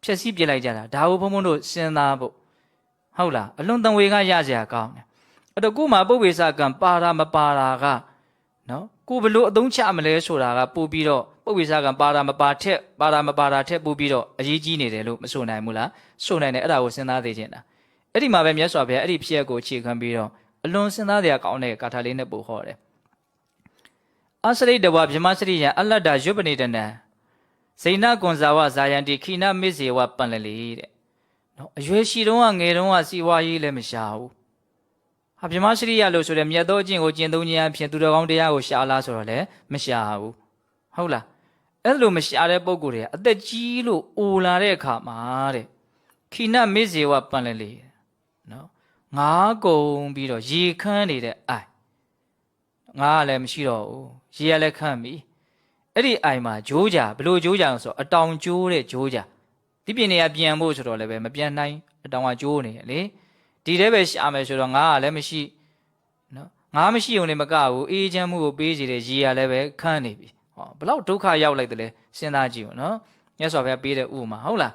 ဖြက်စီးပြစ်လိုက်ကြတာဒါကိုဘုန်းဘုန်းတို့စဉ်းစားဖို့ဟုတ်လားအလွန်တန်ဝေကရစရာကောင်းတယ်အဲ့တော့ကို့မှာပုပ္ပေသကံပါတာမပါတာကနော်ကိုဘလို့အသုံးချမလဲဆိုတာကပို့ပြီးတော့ပုပ္ပေသကံပါတာမပါထက်ပါတာမပါတာထက်ပို့ပြီးတော့အရေးကြီးနေတယ်လို့မဆိုနိုင်ဘူးလားဆိုနိုင်တယ်အဲ့ဒါကိုစဉ်းစားသေးခြင်းတာအဲ့ဒီမှာပဲမြတ်စွာဘုရားအဲ့ဒီဖြစ်ရက်ကိုအခြေခံပြီးတော့အလွန်စဉ်းစားတရားကောင်းတဲ့ဂါထာလေးနဲ့ပို့ဟောတယ်အစရိတဝဗြဟ္မစရိယံအလတ္တယုပနိတနံဇိဏကွန်ဇာဝဇာယန္တိခိနမစ္စေဝပန္လလေတဲ့နော်အရွယ်ရှိတုန်းကငယ်တုန်းကစီဝါရေးလည်းမရှာဘူးဟာဗြဟ္မစရိယလို့ဆိုတဲ့မြတ်သောအကျင့်ကိုကျင့်သုံးခြင်းအဖြစ်သူတော်ကောင်းတရားကိုရှာလားဆိုတော့လည်းမရှာဘူးဟုတ်လားအဲ့လိုမရှာတဲ့ပုံကိုယ်တွေကအသက်ကြီးလို့အိုလာတဲ့အခါမှာတဲ့ခိနမစ္စေဝပန္လလေနော်ငါးကုံပြီးတော့ရေခမ်းနေတဲ့အိုင်ငါကလည်းမရှိတော့ဘူးရေကလည်းခမ်းပြီအဲ့ဒီအိုင်မှာဂျိုးကြဘလို့ဂျိုးကြအောင်ဆိုအတောင်ကျိုးတဲ့ဂျိုးကြဒီပြင်နေရပြန်ဖို့ဆိုတော့လည်းပဲမပြန်နိုင်အတောင်ကကျိုးနေလေဒီတဲပဲရှာမယ်ဆိုတော့ငါကလည်းမရှိနော်ငါမရှိုံနဲ့မကဘူးအေးချမ်းမှုကိုပေးစီတဲ့ရေကလည်းပဲခမ်းနေပြီဟောဘလောက်ဒုက္ခရောက်လိုက်တယ်လဲစဉ်းစားကြည့်ဦးနော် မြတ်စွာဘုရားပေးတဲ့ဥပမာဟုတ်လာ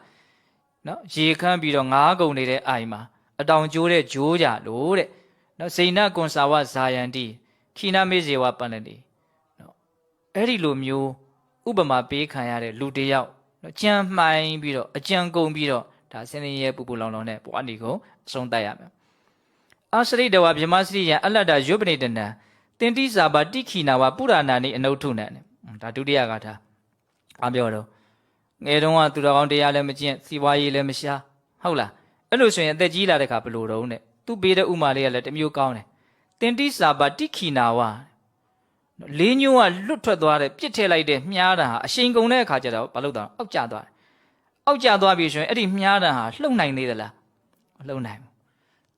းနော်ရေခမ်းပြီးတော့ငါးကုန်နေတဲ့အိုင်မှာအတောင်ကျိုးတဲ့ဂျိုးကြလို့တဲ့နော်စိန်နကွန်စာဝဇာယန္တိခိနာမေဇေဝပန္နတိနော်အဲ့ဒီလိုမျိုးဥပမာပေးခံရတဲ့လူတစ်ယောက်နော်ကြံမှိုင်းပြီးတော့အကြံကုန်ပြီးတော့ဒါစနေရဲ့ပူပူလောင်လောင်နဲ့ဘဝနေကိုအဆုံးတတ်ရမယ်အာစရိတဝဗြဟ္မစရိယံအလတ္တယုပနိတနံတင်တိစာပါတိခိနာဝပုရဏာနိအနုထုနံဒါဒုတိယဂါထာအားပြောတော့ငယ်တုန်းကသူတော်ကောင်းတရားလည်းမကျင့်စီပွားရေးလည်းမရှာဟုတ်လားအဲ့လိုဆိုရင်အသက်ကြီးလာတဲ့ခါဘယ်လိုတုံးတဲ့သူပေးတဲ့ဥမာလေးကလည်းတစ်မျိုးကောင်းတယ်တင်တိစာပါတိခိနာဝလေးညိုးကလွတ်ထွက်သွားတဲ့ပြစ်ထည့်လိုက်တဲ့မြားတံဟာအရှိန်ကုန်တဲ့အခါကျတော့ဘာလို့တော့အောက်ကျသွားတယ်အောက်ကျသွားပြီဆိုရင်အဲ့ဒီမြားတံဟာလှုပ်နိုင်သေးသလားမလှုပ်နိုင်ဘူ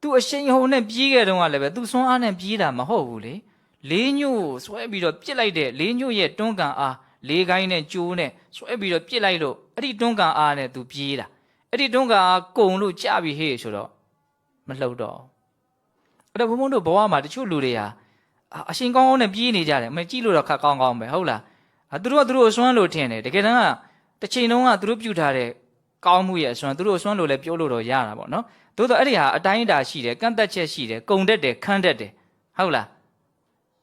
းသူအရှိန်ဟုန်နဲ့ပြေးခဲ့တုန်းကလည်းပဲသူစွမ်းအားနဲ့ပြေးတာမဟုတ်ဘူးလေလေးညိုးဆွဲပြီးတော့ပြစ်လိုက်တဲ့လေးညိုးရဲ့တွန်းကန်အားလေးကိုင်းနဲ့ကျိုးနဲ့ဆွဲပြီးတော့ပြစ်လိုက်လို့အဲ့ဒီတွန်းကန်အားနဲ့သူပြေးတာအဲ့ဒီတွန်းကန်အားကုံလို့ကြပြီဟေ့ဆိုတော့မလှုပ်တော့အဲ့တော့ဘုံဘုံတို့ဘဝမှာတချို့လူတွေဟာအရှင်ကောင်းကောင်းနဲ့ပြေးနေကြတယ်မကြည့်လို့တော့ခက်ကောင်းကောင်းပဲဟုတ်လားသူတို့ကသူတို့အစွမ်းလို့ထင်တယ်တကယ်တမ်းကတစ်ချိန်လုံးကသူတို့ပြုထားတဲ့ကောင်းမှုရဲ့အစွမ်းသူတို့အစွမ်းလို့လည်းပြောလို့တော့ရတာပေါ့နော်သို့တော့အဲ့ဒီဟာအတိုင်းအတာရှိတယ်ကန့်သက်ချက်ရှိတယ်ကုံတက်တယ်ခန်းတက်တယ်ဟုတ်လာ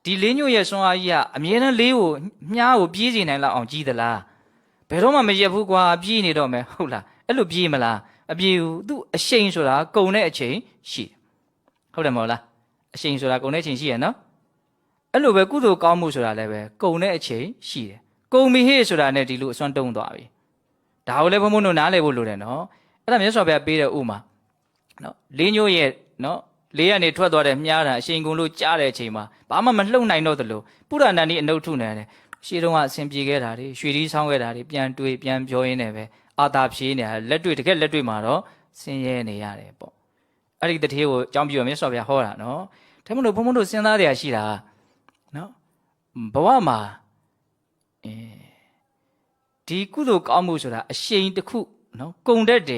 းဒီလေးညို့ရဲ့စွမ်းအားကြီးကအမြဲတမ်းလေးကိုမြားကိုပြေးစီနိုင်လောက်အောင်ကြီးသလားဘယ်တော့မှမရက်ဘူးကွာပြေးနေတော့မယ်ဟုတ်လားအဲ့လိုပြေးမလားအပြေးဘူးသူအရှိန်ဆိုတာကုံတဲ့အချိန်ရှိတယ်ဟုတ်တယ်မဟုတ်လားအရှိန်ဆိုတာကုံတဲ့အချိန်ရှိရနော်အဲ့လိုပဲကုသိုလ်ကောင်းမှုဆိုတာလည်းပဲကုံတဲ့အချိန်ရှိတယ်ကုံမီဟေ့ဆိုတာနဲ့ဒီလိုအစွမ်းတုံးသွားပြီဒါကိုလည်းဘုံဘုံတို့နားလည်ဖို့လိုတယ်နော်အဲ့ဒါမြတ်စွာဘုရားပေးတဲ့ဥမာနော်လေးညို့ရဲ့နော်လေးကနေထွက်သွားတဲ့မြားတာအရှိန်ကုန်လို့ကြားတဲ့အချိန်မှာဘာမှမလှုပ်နိုင်တော့သလိုပုရဏဏီအနုထုနေတယ်ရှေးတုန်းကအဆင်ပြေခဲ့တာတွေရွှေသီးဆောင်းခဲ့တာတွေပြန်တွေးပြန်ပြောရင်းနဲ့ပဲအာသာဖြေးနေတာလက်တွေ့တကယ်လက်တွေ့မှာတော့ဆင်းရဲနေရတယ်ပေါ့အဲ့ဒီတထေးကိုအကြောင်းပြရမြတ်စွာဘုရားဟောတာနော်ဒါမှမဟုတ်ဘုံဘုံတို့စဉ်းစားတရားရှိတာနော်ဘဝမှာဒီကုသိုလ်ကောင်းမှုဆိုတာအရှိန်တစ်ခုနော်ကုံတတ်တယ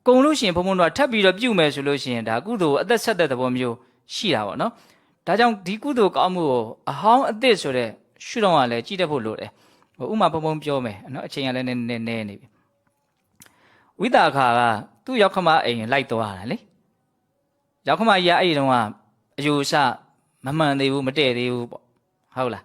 ်ကုံလို့ရှိရင်ဘုံဘုံတို့ကထပ်ပြီးတော့ပြုတ်မယ်ဆိုလို့ရှိရင်ဒါကုသိုလ်အသက်ဆက်တဲ့သဘောမျိုးရှိတာပေါ့နော်ဒါကြောင့်ဒီကုသိုလ်ကောင်းမှုကိုအဟောင်းအသစ်ဆိုတဲ့ရှုထောင့်ကလည်းကြည့်တတ်ဖို့လိုတယ်ဥမာဘုံဘုံပြောမယ်နော်အချိန်ကလည်းနည်းနေပြီဝိတာခါကသူ့ရောက်ခမအိမ်လိုက်သွားတာလေရောက်ခမကြီးကအဲ့ဒီတုန်းကအယူဆမမှန်သေးဘူးမတည့်သေးဘူးပေါ့ဟုတ်လာ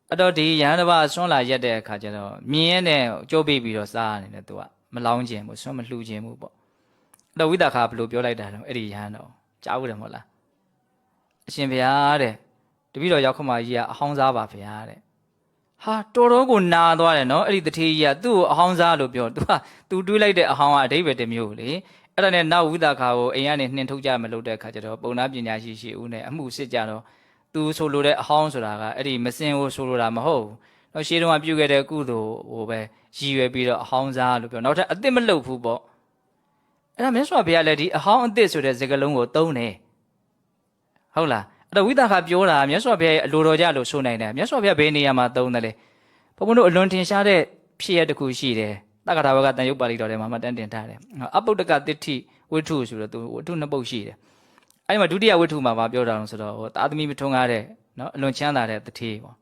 းအဲ့တော့ဒီရဟန်းတစ်ပါးဆွမ်းလာရက်တဲ့အခါကျတော့မြင်းရဲနဲ့ကြိုးပိတ်ပြီးတော့စားနေတယ်သူကမလောင်းခြင်းဘူးဆွမ်းမလှူခြင်းဘူးပေါ့အဲ့တော့ဝိတာခါဘယ်လိုပြောလိုက်တာတော့အဲ့ဒီရဟန်းတော့ကြားဘူးတယ်မဟုတ်လားအရှင်ဘုရားတဲ့တပည့်တော်ရောက်ခမကြီးကအဟောင်းစားပါဗျာတဲ့ဟာတော်တော်ကိုနာသွားတယ်နော်အဲ့ဒီတထေးကြီးကသူ့ကိုအဟောင်းစားလို့ပြောသူတွေးလိုက်တဲ့အဟောင်းကအဓိပ္ပာယ်တစ်မျိုးလေအဲ့ဒါနဲ့နောက်ဝိတာခါကိုအိမ်ကနေနှင်ထုတ်ကြမလို့တဲ့အခါကျတော့ပုံနာပညာရှိဦးနဲ့အမှုစစ်ကြတော့သူဆိုလိုတဲ့အဟောင်းဆိုတာကအဲ့ဒီမစင်ကိုဆိုလိုတာမဟုတ်ဘူးတော့ရှေးတုန်းကပြုခဲ့တဲ့ကုသိုလ်ဟိုပဲရည်ရွယ်ပြီးတော့အဟောင်းစားလို့ပြောနောက်ထပ်အသစ်မလုပ်ဘူးပေါ့အဲ့ဒါမြတ်စွာဘုရားလည်းဒီအဟောင်းအသစ်ဆိုတဲ့စကားလုံးကိုသုံးတယ်ဟုတ်လားအဲ့တော့ဝိသခါပြောတာမြတ်စွာဘုရားရဲ့အလိုတော်ကြလို့ဆိုနိုင်တယ်မြတ်စွာဘုရားဘယ်နေရာမှာသုံးတယ်လဲဘုံဘုံတို့အလွန်ထင်ရှားတဲ့ဖြစ်ရတစ်ခုရှိတယ်တက္ကထာဝကတန်ရုပ်ပါဠိတော်ထဲမှာမှတန်းတင်ထားတယ်အပုဒ္ဒကတိဋ္ဌိဝိထုဆိုတော့သူဝိထုနှစ်ပုဒ်ရှိတယ်အဲ့ဒီမှာဒုတိယဝိထုမှာပြောတာလို့ဆိုတော့သာသမီမထွန်းကားတဲ့နော်အလွန်ချမ်းသာတဲ့တထေးပေါ့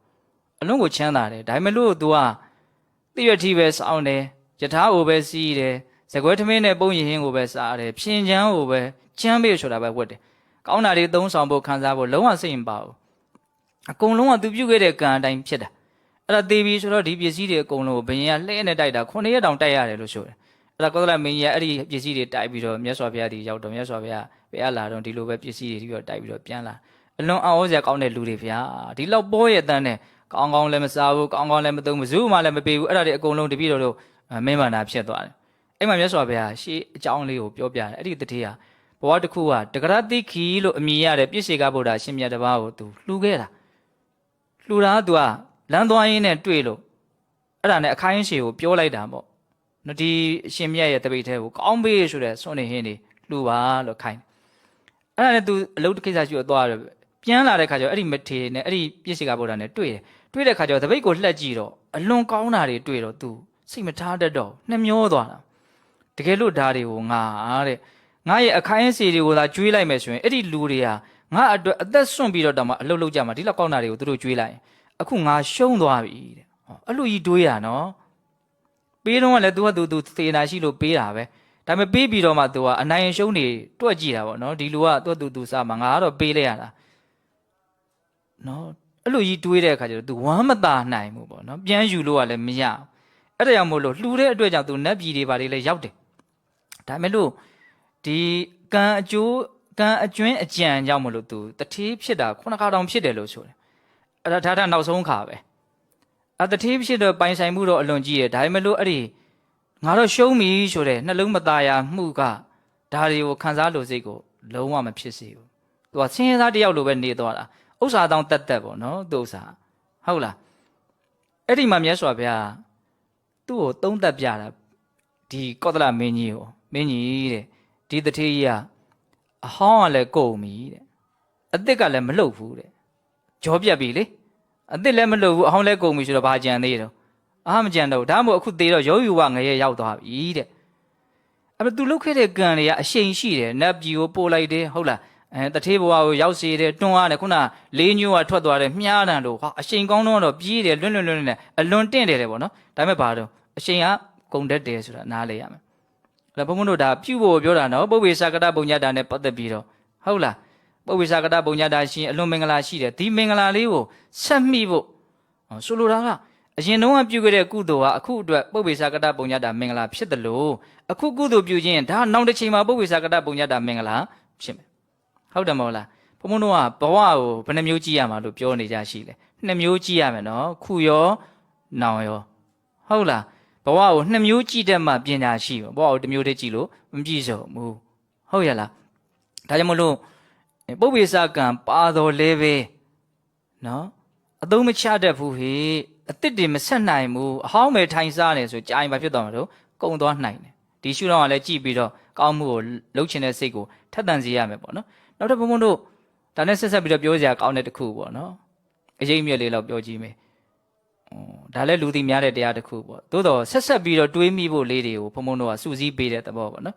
အလွန်ကိုချမ်းသာတယ်ဒါပေမဲ့လို့ तू ကတိရတိပဲစောင်းတယ်ယထာကိုပဲစီးတယ်ဇကွဲထမင်းနဲ့ပုံရင်ဟင်းကိုပဲစားတယ်ဖြင်ချမ်းကိုပဲချမ်းပေးဆိုတာပဲဝတ်တယ်ကောင်းတာတွေသုံးဆောင်ဖို့ခံစားဖို့လုံးဝစိတ်မပါဘူးအကုန်လုံးက तू ပြုတ်ခဲ့တဲ့ကံအတိုင်းဖြစ်တာအဲ့ဒါသေပြီဆိုတော့ဒီပစ္စည်းတွေအကုန်လုံးကိုဘယင်ကလှဲနဲ့တိုက်တာ9ရက်တောင်တိုက်ရတယ်လို့ဆိုတယ်အဲ့ဒါကောသလမင်းကြီးကအဲ့ဒီပစ္စည်းတွေတိုက်ပြီးတော့မြတ်စွာဘုရားဒီရောက်တော့မြတ်စွာဘုရားဘယ်အလာတော့ဒီလိုပဲပစ္စည်းတွေပြီးတော့တိုက်ပြီးတော့ပြန်လာအလွန်အော်စရာကောင်းတဲ့လူတွေဗျာဒီလောက်ပေါ်ရဲ့တန်းနဲ့ကောင်းကောင်းလည်းမစားဘူးကောင်းကောင်းလည်းမသုံးဘူးဇူးမှလည်းမပေးဘူးအဲ့ဒါတွေအကုန်လုံးတပည့်တော်တို့မင်းမာနာဖြစ်သွားတယ်အဲ့မှာမြတ်စွာဘုရားရှေးအကြောင်းလေးကိုပြောပြတယ်အဲ့ဒီတတိယဘဝတစ်ခုကတဂရတိခီလို့အမည်ရတဲ့ပြည့်စေကဗုဒ္ဓရှင်မြတ်တစ်ပါးကိုသူလှူခဲ့တာလှူတာကသူကလမ်းသွားရင်းနဲ့တွေ့လို့အဲ့ဒါနဲ့အခိုင်းရှည်ကိုပြောလိုက်တာပေါ့နော်ဒီရှင်မြတ်ရဲ့တပိတ်ထဲကိုကောင်းပေးဆိုတဲ့စွန့်နေဟင်းတွေလှူပါလို့ခိုင်းအဲ့ဒါနဲ့သူအလုပ်တစ်ကိစ္စရှိတော့သွားတယ်ပြန်လာတဲ့ခါကျတော့အဲ့ဒီမထေနဲ့အဲ့ဒီပြည့်စေကဗုဒ္ဓနဲ့တွေ့တဲ့ခါကျတော့တပိတ်ကိုလှက်ကြည့်တော့အလွန်ကောင်းတာတွေတွေ့တော့သူစိတ်မထားတတ်တော့နှမျောသွားတာတကယ်လို့ဓာတွေကိုငါတဲ့ငါရဲ့အခိုင်းအစီတွေကိုသာကျွေးလိုက်မယ်ဆိုရင်အဲ့ဒီလူတွေကငါအတွက်အသက်ဆွန့်ပြီးတော့တောင်မှအလုပ်လုပ်ကြမှာဒီလောက်ကောင်းတာတွေကိုသူတို့ကျွေးလိုက်ရင်အခုငါရှုံးသွားပြီတဲ့အဲ့လိုကြီးတွေးရနော် ပေးတော့လည်း तू က तू သေနာရှိလို့ပေးတာပဲဒါပေမဲ့ပေးပြီးတော့မှ तू ကအနိုင်ရှုံးနေတွက်ကြည့်တာပေါ့နော်ဒီလူက तू စားမှာငါကတော့ပေးလိုက်ရတာနော်အဲ့လိုကြီးတွေးတဲ့အခါကျတော့ तू ဝမ်းမသာနိုင်ဘူးပေါ့နော်ပြန်ယူလို့ကလည်းမရအဲ့ဒါကြောင့်မို့လို့လှူတဲ့အတွက်ကြောင့် तू နတ်ပြည်တွေပါလေလည်းရောက်တယ်ဒါပေမဲ့လို့ဒီကံအကျိုးကံအကျွင်းအကြံကြောင့်မလို့ तू တထေးဖြစ်တာခုနခါတောင်ဖြစ်တယ်လို့ဆိုတယ်အဲ့ဒါနောက်ဆုံးခါပဲတထေးဖြစ်တော့ပိုင်ဆိုင်မှုတော့အလွန်ကြီးတယ်ဒါပေမဲ့လို့အဲ့ဒီငါတော့ရှုံးပြီဆိုတဲ့နှလုံးမသားရမှုကဒါတွေကိုခံစားလို့စိတ်ကိုလုံးဝမဖြစ်စေဘူးသူကဆင်းရဲသားတယောက်လိုပဲနေသွားတာဥစ္စာတောင်တက်တက်ပေါ့နော်သူဥစ္စာဟုတ်လားအဲ့ဒီမှာမြတ်စွာဘုရားသူ့ကိုသုံးသက်ပြတာဒီကောသလမင်းကြီးကိုမင်းကြီးတဲ့ဒီတထေးကြီးကအဟောင်းကလည်းကုန်ပြီတဲ့အစ်စ်ကလည်းမလှုပ်ဘူးတဲ့ကြောပြတ်ပြီလေအစ်စ်လည်းမလှုပ်ဘူးအဟောင်းလည်းကုန်ပြီဆိုတော့ဘာကြံသေးတော့မကြံတော့ဒါမှမဟုတ်အခုသေးတော့ရောယူဝငရဲရောက်သွားပြီတဲ့အဲ့ဒါသူလုတ်ခဲ့တဲ့ကံတွေကအရှိန်ရှိတယ်နတ်ပြည်ကိုပို့လိုက်တယ်ဟုတ်လားတထေးဘဝကိုရောက်စေတယ်တွန်းအားတယ်ခုနလေးညိုးကထွက်သွားတယ်မြားတန်တို့ဟာအရှိန်ကောင်းတော့ပြေးတယ်လွန်းနဲ့အလွန်တင့်တယ်ပေါ့နော်ဒါပေမဲ့ဘာတော့အရှိန်ကကုန်တတ်တယ်ဆိုတာနားလေရမယ်အဲ့ဘုန်းဘုန်းတို့ဒါပြုဖို့ပြောတာနော်ပုပ္ပေသကတပုံညတာနဲ့ပတ်သက်ပြီးတော့ဟုတ်လားပုပ္ပေသကတပုံညတာရှင်အလွန်မင်္ဂလာရှိတယ်ဒီမင်္ဂလာလေးကိုဆက်မိဖို့ဆိုလိုတာကအရင်တုန်းကပြုခဲ့တဲ့ကုသိုလ်ဟာအခုအတွက်ပုပ္ပေသကတပုံညတာမင်္ဂလာဖြစ်တယ်လို့အခုကုသိုလ်ပြုခြင်းဒါနောက်တစ်ချိန်မှာပုပ္ပေသကတပုံညတာမင်္ဂလာဖြစ်မယ်ဟုတ်တယ်မဟုတ်လားဘုန်းဘုန်းတို့ကဘဝကိုဘယ်နှမျိုးကြည့်ရမှာလို့ပြောနေကြရှိလဲနှစ်မျိုးကြည့်ရမယ်နော်ခုရောနောင်ရောဟုတ်လားဘဝကိုနှစ်မျိုးကြည့်တတ်မှပညာရှိဘဝကိုတစ်မျိုးတည်းကြည့်လို့မပြည့်စုံဘူးဟုတ်ရလားဒါကြောင့်မလို့ပုပ္ပေသကံပါတော်လဲပဲနော်အသုံးမချတတ်ဘူးဟေ့အစ်စ်တွေမဆက်နိုင်ဘူးအဟောင်းပဲထိုင်စားနေဆိုကြာရင်ဘာဖြစ်သွားမှာတော့ကုံသွားနိုင်တယ်ဒီရှုထောင့်ကလည်းကြည့်ပြီးတော့ကောင်းမှုကိုလှုပ်ချင်တဲ့စိတ်ကိုထက်သန်စေရမယ်ပေါ့နော်နောက်တစ်ဘုံဘုံတို့ဒါနဲ့ဆက်ပြီးတော့ပြောစရာကောင်းတဲ့တစ်ခုပေါ့နော်အရေးမြက်လေးတော့ပြောကြည့်မယ်ဒါလည်းလူသိများတဲ့တရားတစ်ခုပေါ့သို့တော့ဆက်ပြီးတော့တွေးမိဖို့လေးတွေကိုဘုံဘုံတို့ကစူးစီးပေးတဲ့သဘောပေါ့နော်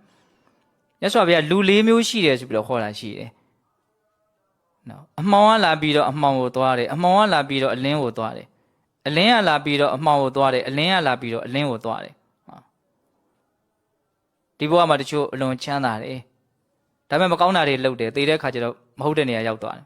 မြတ်စွာဘုရားလူ၄မျိုးရှိတယ်ဆိုပြီးတော့ခေါ်တာရှိတယ်နော်အမှောင်ကလာပြီးတော့အမှောင်ကိုသွားတယ်အမှောင်ကလာပြီးတော့အလင်းကိုသွားတယ်အလင်းကလာပြီးတော့အမှောင်ကိုသွားတယ်အလင်းကလာပြီးတော့အလင်းကိုသွားတယ်ဒီဘဝမှာတချို့အလွန်ချမ်းသာတယ်ဒါပေမဲ့မကောင်းတာတွေလုပ်တယ်သေတဲ့ခါကျတော့မဟုတ်တဲ့နေရာရောက်သွားတယ်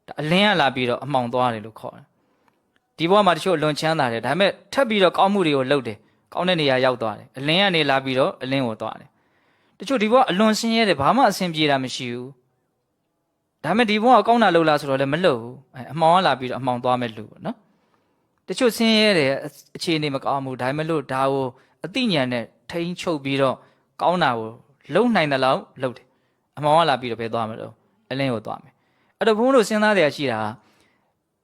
ဒါအလင်းကလာပြီးတော့အမှောင်သွားတယ်လို့ခေါ်တယ်ဒီဘဝမှာတချို့အလွန်ချမ်းသာတယ်ဒါပေမဲ့ထပ်ပြီးတော့ကောင်းမှုတွေကိုလုပ်တယ်ကောင်းတဲ့နေရာရောက်သွားတယ်အလင်းကနေလာပြီးတော့အလင်းကိုသွားတယ်တချို့ဒီဘဝအလွန်ဆင်းရဲတယ်ဘာမှအဆင်ပြေတာမရှိဘူးဒါပေမဲ့ဒီဘဝကောင်းတာလုပ်လားဆိုတော့လည်းမလုပ်ဘူးအမှောင်ကလာပြီးတော့အမှောင်သွားမဲ့လူပေါ့နော်တချို့ဆင်းရဲတယ်အခြေအနေမကောင်းဘူးဒါပေမဲ့လို့ဒါကိုအသိဉာဏ်နဲ့ထိန်းချုပ်ပြီးတော့ကောင်းတာကိုလုံနိုင်တယ်လို့လုပ်တယ်အမှောင်ကလာပြီးတော့ဘယ်သွားမလို့အလင်းကိုသွားမယ်အဲ့တော့ဘုန်းတို့စဉ်းစားတဲ့အရှိတာ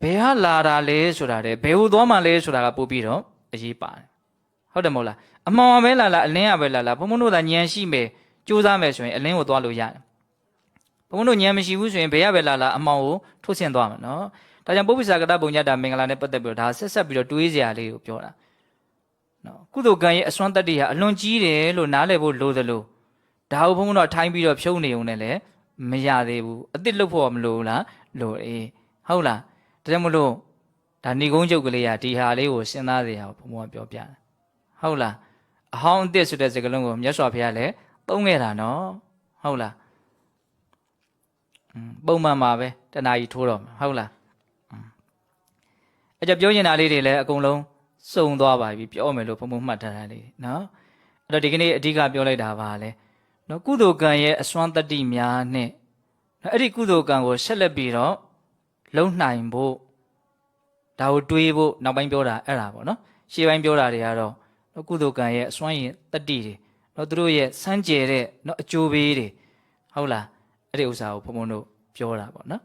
ဘယ်ဟာလာတာလဲဆိုတာတဲ့ဘယ်ဟိုသွားမှလဲဆိုတာကပို့ပြီးတော့အရေးပါတယ်ဟုတ်တယ်မဟုတ်လားအမှောင်ပဲလာအလင်းကပဲလာဘုန်းတို့သာဉာဏ်ရှိမယ်ကြိုးစားမယ်ဆိုရင်အလင်းကိုသွားလို့ရတယ်ဘုန်းတို့ဉာဏ်မရှိဘူးဆိုရင်ဘယ်ရပဲလာအမှောင်ကိုထုတ်ဆင်းသွားမှာနော်ဒါကြောင့်ပုပ္ပိသကတပုံညတာမင်္ဂလာနဲ့ပတ်သက်ပြီးတော့ဒါဆက်ပြီးတော့တွေးစရာလေးကိုပြောတာနော်ကုသိုလ်ကံရဲ့အစွမ်းတတ္တိဟာအလွန်ကြီးတယ်လို့နားလည်ဖို့လိုသလိုဒါကိုဘုန်းတော်ထိုင်းပြီးတော့ဖြုံးနေုံနဲ့လည်းမရသေးဘူးအစ်စ်လုပ်ဖို့မလိုလားလိုဟုတ်လားဒါကြောင့်မလို့ဒါဏိကုံးချုပ်ကလေးကဒီဟာလေးကိုစဉ်းစားစရာကိုဘုံဘပြောပြတယ်ဟုတ်လားအဟောင်းအစ်စ်ဆိုတဲ့စကားလုံးကိုမြတ်စွာဘုရားလည်းသုံးခဲ့တာနော်ဟုတ်လားပုံမှန်ပါပဲတဏှာကြီးထိုးတော့ဟုတ်လားအဲ့ကြပြောချင်တာလေးတွေလည်းအကုန်လုံးစုံသွားပါပြီပြောမယ်လို့ဘုံမှတ်ထားတာလေးနော်အဲ့တော့ဒီကနေ့အဓိကပြောလိုက်တာပါလေနော်ကုသိုလ်ကံရဲ့အစွမ်းတတ္တိများနဲ့အဲ့ဒီကုသိုလ်ကံကိုဆက်လက်ပြီးတော့လုံနိုင်ဖို့ဒါကိုတွေးဖို့နောက်ပိုင်းပြောတာအဲ့ဒါပေါ့နော်ရှေ့ပိုင်းပြောတာတွေကတော့ကုသိုလ်ကံရဲ့အစွမ်းရည်တတ္တိတွေနော်သူတို့ရဲ့စမ်းကြယ်တဲ့နော်အကျိုးပေးတွေဟုတ်လားအဲ့ဒီဥစ္စာကိုဘုံတို့ပြောတာပေါ့နော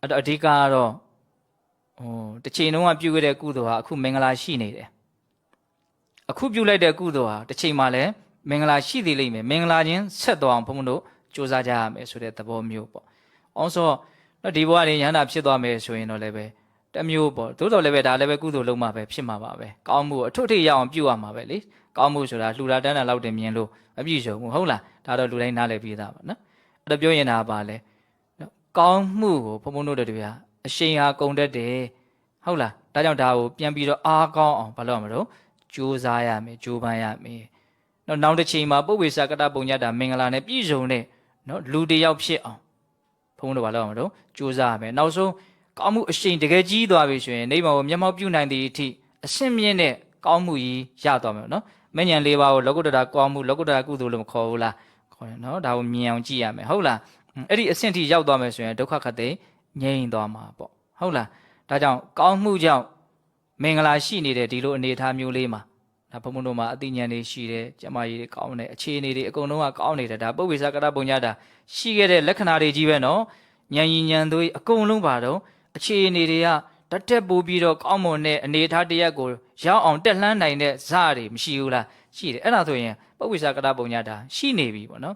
်အဲ့တော့အဓိကကတော့တစ်ချိန်လုံးကပြုခဲ့တဲ့ကုသိုလ်ဟာအခုမင်္ဂလာရှိနေတယ်အခုပြုလိုက်တဲ့ကုသိုလ်ဟာတစ်ချိန်မှလည်းမင်္ဂလာရှိသေးလိမ့်မယ်မင်္ဂလာချင်းဆက်သွားအောင်ဘုံတို့စူးစမ်းကြရမယ်ဆိုတဲ့သဘောမျိုးပေါ့အောင်ဆိုတော့ဒီဘဝရင်ရဟန္တာဖြစ်သွားမယ်ဆိုရင်တော့လည်းပဲတမျိုးပေါ့သို့တော်လည်းပဲဒါလည်းပဲကုသိုလ်လုံးမှာပဲဖြစ်မှာပါပဲကောင်းမှုအထွတ်ထိပ်ရအောင်ပြုရမှာပဲလေကောင်းမှုဆိုတာလှူတာတန်းတာလောက်တင်မြင်လို့မပြည့်စုံဘူးဟုတ်လားဒါတော့လူတိုင်းနားလည်ပြီးသားပါနော်အဲ့တော့ပြောရင်ဒါပါလေကောင်းမှုကိုဘုံတို့တို့ဗျာအရှိန်ဟာကုန်တတ်တယ်ဟုတ်လားဒါကြောင့်ဒါကိုပြန်ပြီးတော့အားကောင်းအောင်ဘာလို့မလို့ကြ ကြိုးစားရမယ်ကြိုးပမ်းရမယ်နော်နောက်တစ်ချိန်မှာပုပ္ပေစကတပုံညတာမင်္ဂလာနဲ့ပြည့်စုံတဲ့နော်လူတစ်ယောက်ဖြစ်အောင်ဘုန်းတော်ဘာလို့အောင်မလို့ကြိုးစားရမယ်နောက်ဆုံးကောင်းမှုအရှိန်တကယ်ကြီးသွားပြီဆိုရင်နိဗ္ဗာန်ကိုမျက်မှောက်ပြုနိုင်သည့်အထိအရှင်းမြင့်တဲ့ကောင်းမှုကြီးရသွားမယ်နော်မဉ္ဇဉ်၄ပါးကိုလောကုတ္တရာကောင်းမှုလောကုတ္တရာကုသိုလ်လို့မခေါ်ဘူးလားခေါ်တယ်နော်ဒါကိုမြင်အောင်ကြည့်ရမယ်ဟုတ်လားအဲ့ဒီအဆင့်ထိရောက်သွားမယ်ဆိုရင်ဒုက္ခခတ်သိငြိမ်းသွားမှာပေါ့ဟုတ်လားဒါကြောင့်ကောင်းမှုကြောင့်မင်္ဂလာရှိနေတဲ့ဒီလိုအနေအထားမျိုးလေးမှာဒါဘုံဘုံတို့မှာအသိဉာဏ်တွေရှိတယ်ကျမကြီးတွေကောင်းတယ်အခြေအနေတွေအကုန်လုံးကကောင်းနေတယ်ဒါပုပ္ပေစကတပုံညတာရှိခဲ့တဲ့လက္ခဏာတွေကြီးပဲနော်ဉာဏ်ဉာဏ်သွေးအကုန်လုံးပါတော့အခြေအနေတွေကတတက်ပိုးပြီးတော့ကောင်းမွန်တဲ့အနေအထားတရက်ကိုရောက်အောင်တက်လှမ်းနိုင်တဲ့ဇာတ်တွေမရှိဘူးလားရှိတယ်အဲ့ဒါဆိုရင်ပုပ္ပေစကတပုံညတာရှိနေပြီပေါ့နော်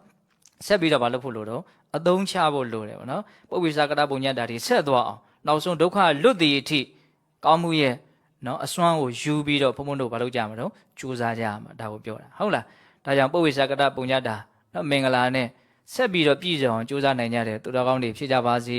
ဆက်ပြီးတော့မလုပ်ဖို့လို့တော့အသုံးချဖို့လိုတယ်ပေါ့နော်ပုပ္ပေစကတပုံညတာတွေဆက်သွားအောင်နောက်ဆုံးဒုက္ခလွတ်တည်အထိကောင်းမှုရဲ့နော်အစွမ်းကိုယူပြီးတော့ဘုံဘုံတို့မလုပ်ကြမှာတော့ကြိုးစားကြရမှာဒါကိုပြောတာဟုတ်လားဒါကြောင့်ပုပ္ပေစကတပုံညတာနော်မင်္ဂလာနဲ့ဆက်ပြီးတော့ပြည့်စုံအောင်ကြိုးစားနိုင်ကြတယ်သူတော်ကောင်းတွေဖြစ်ကြပါစေ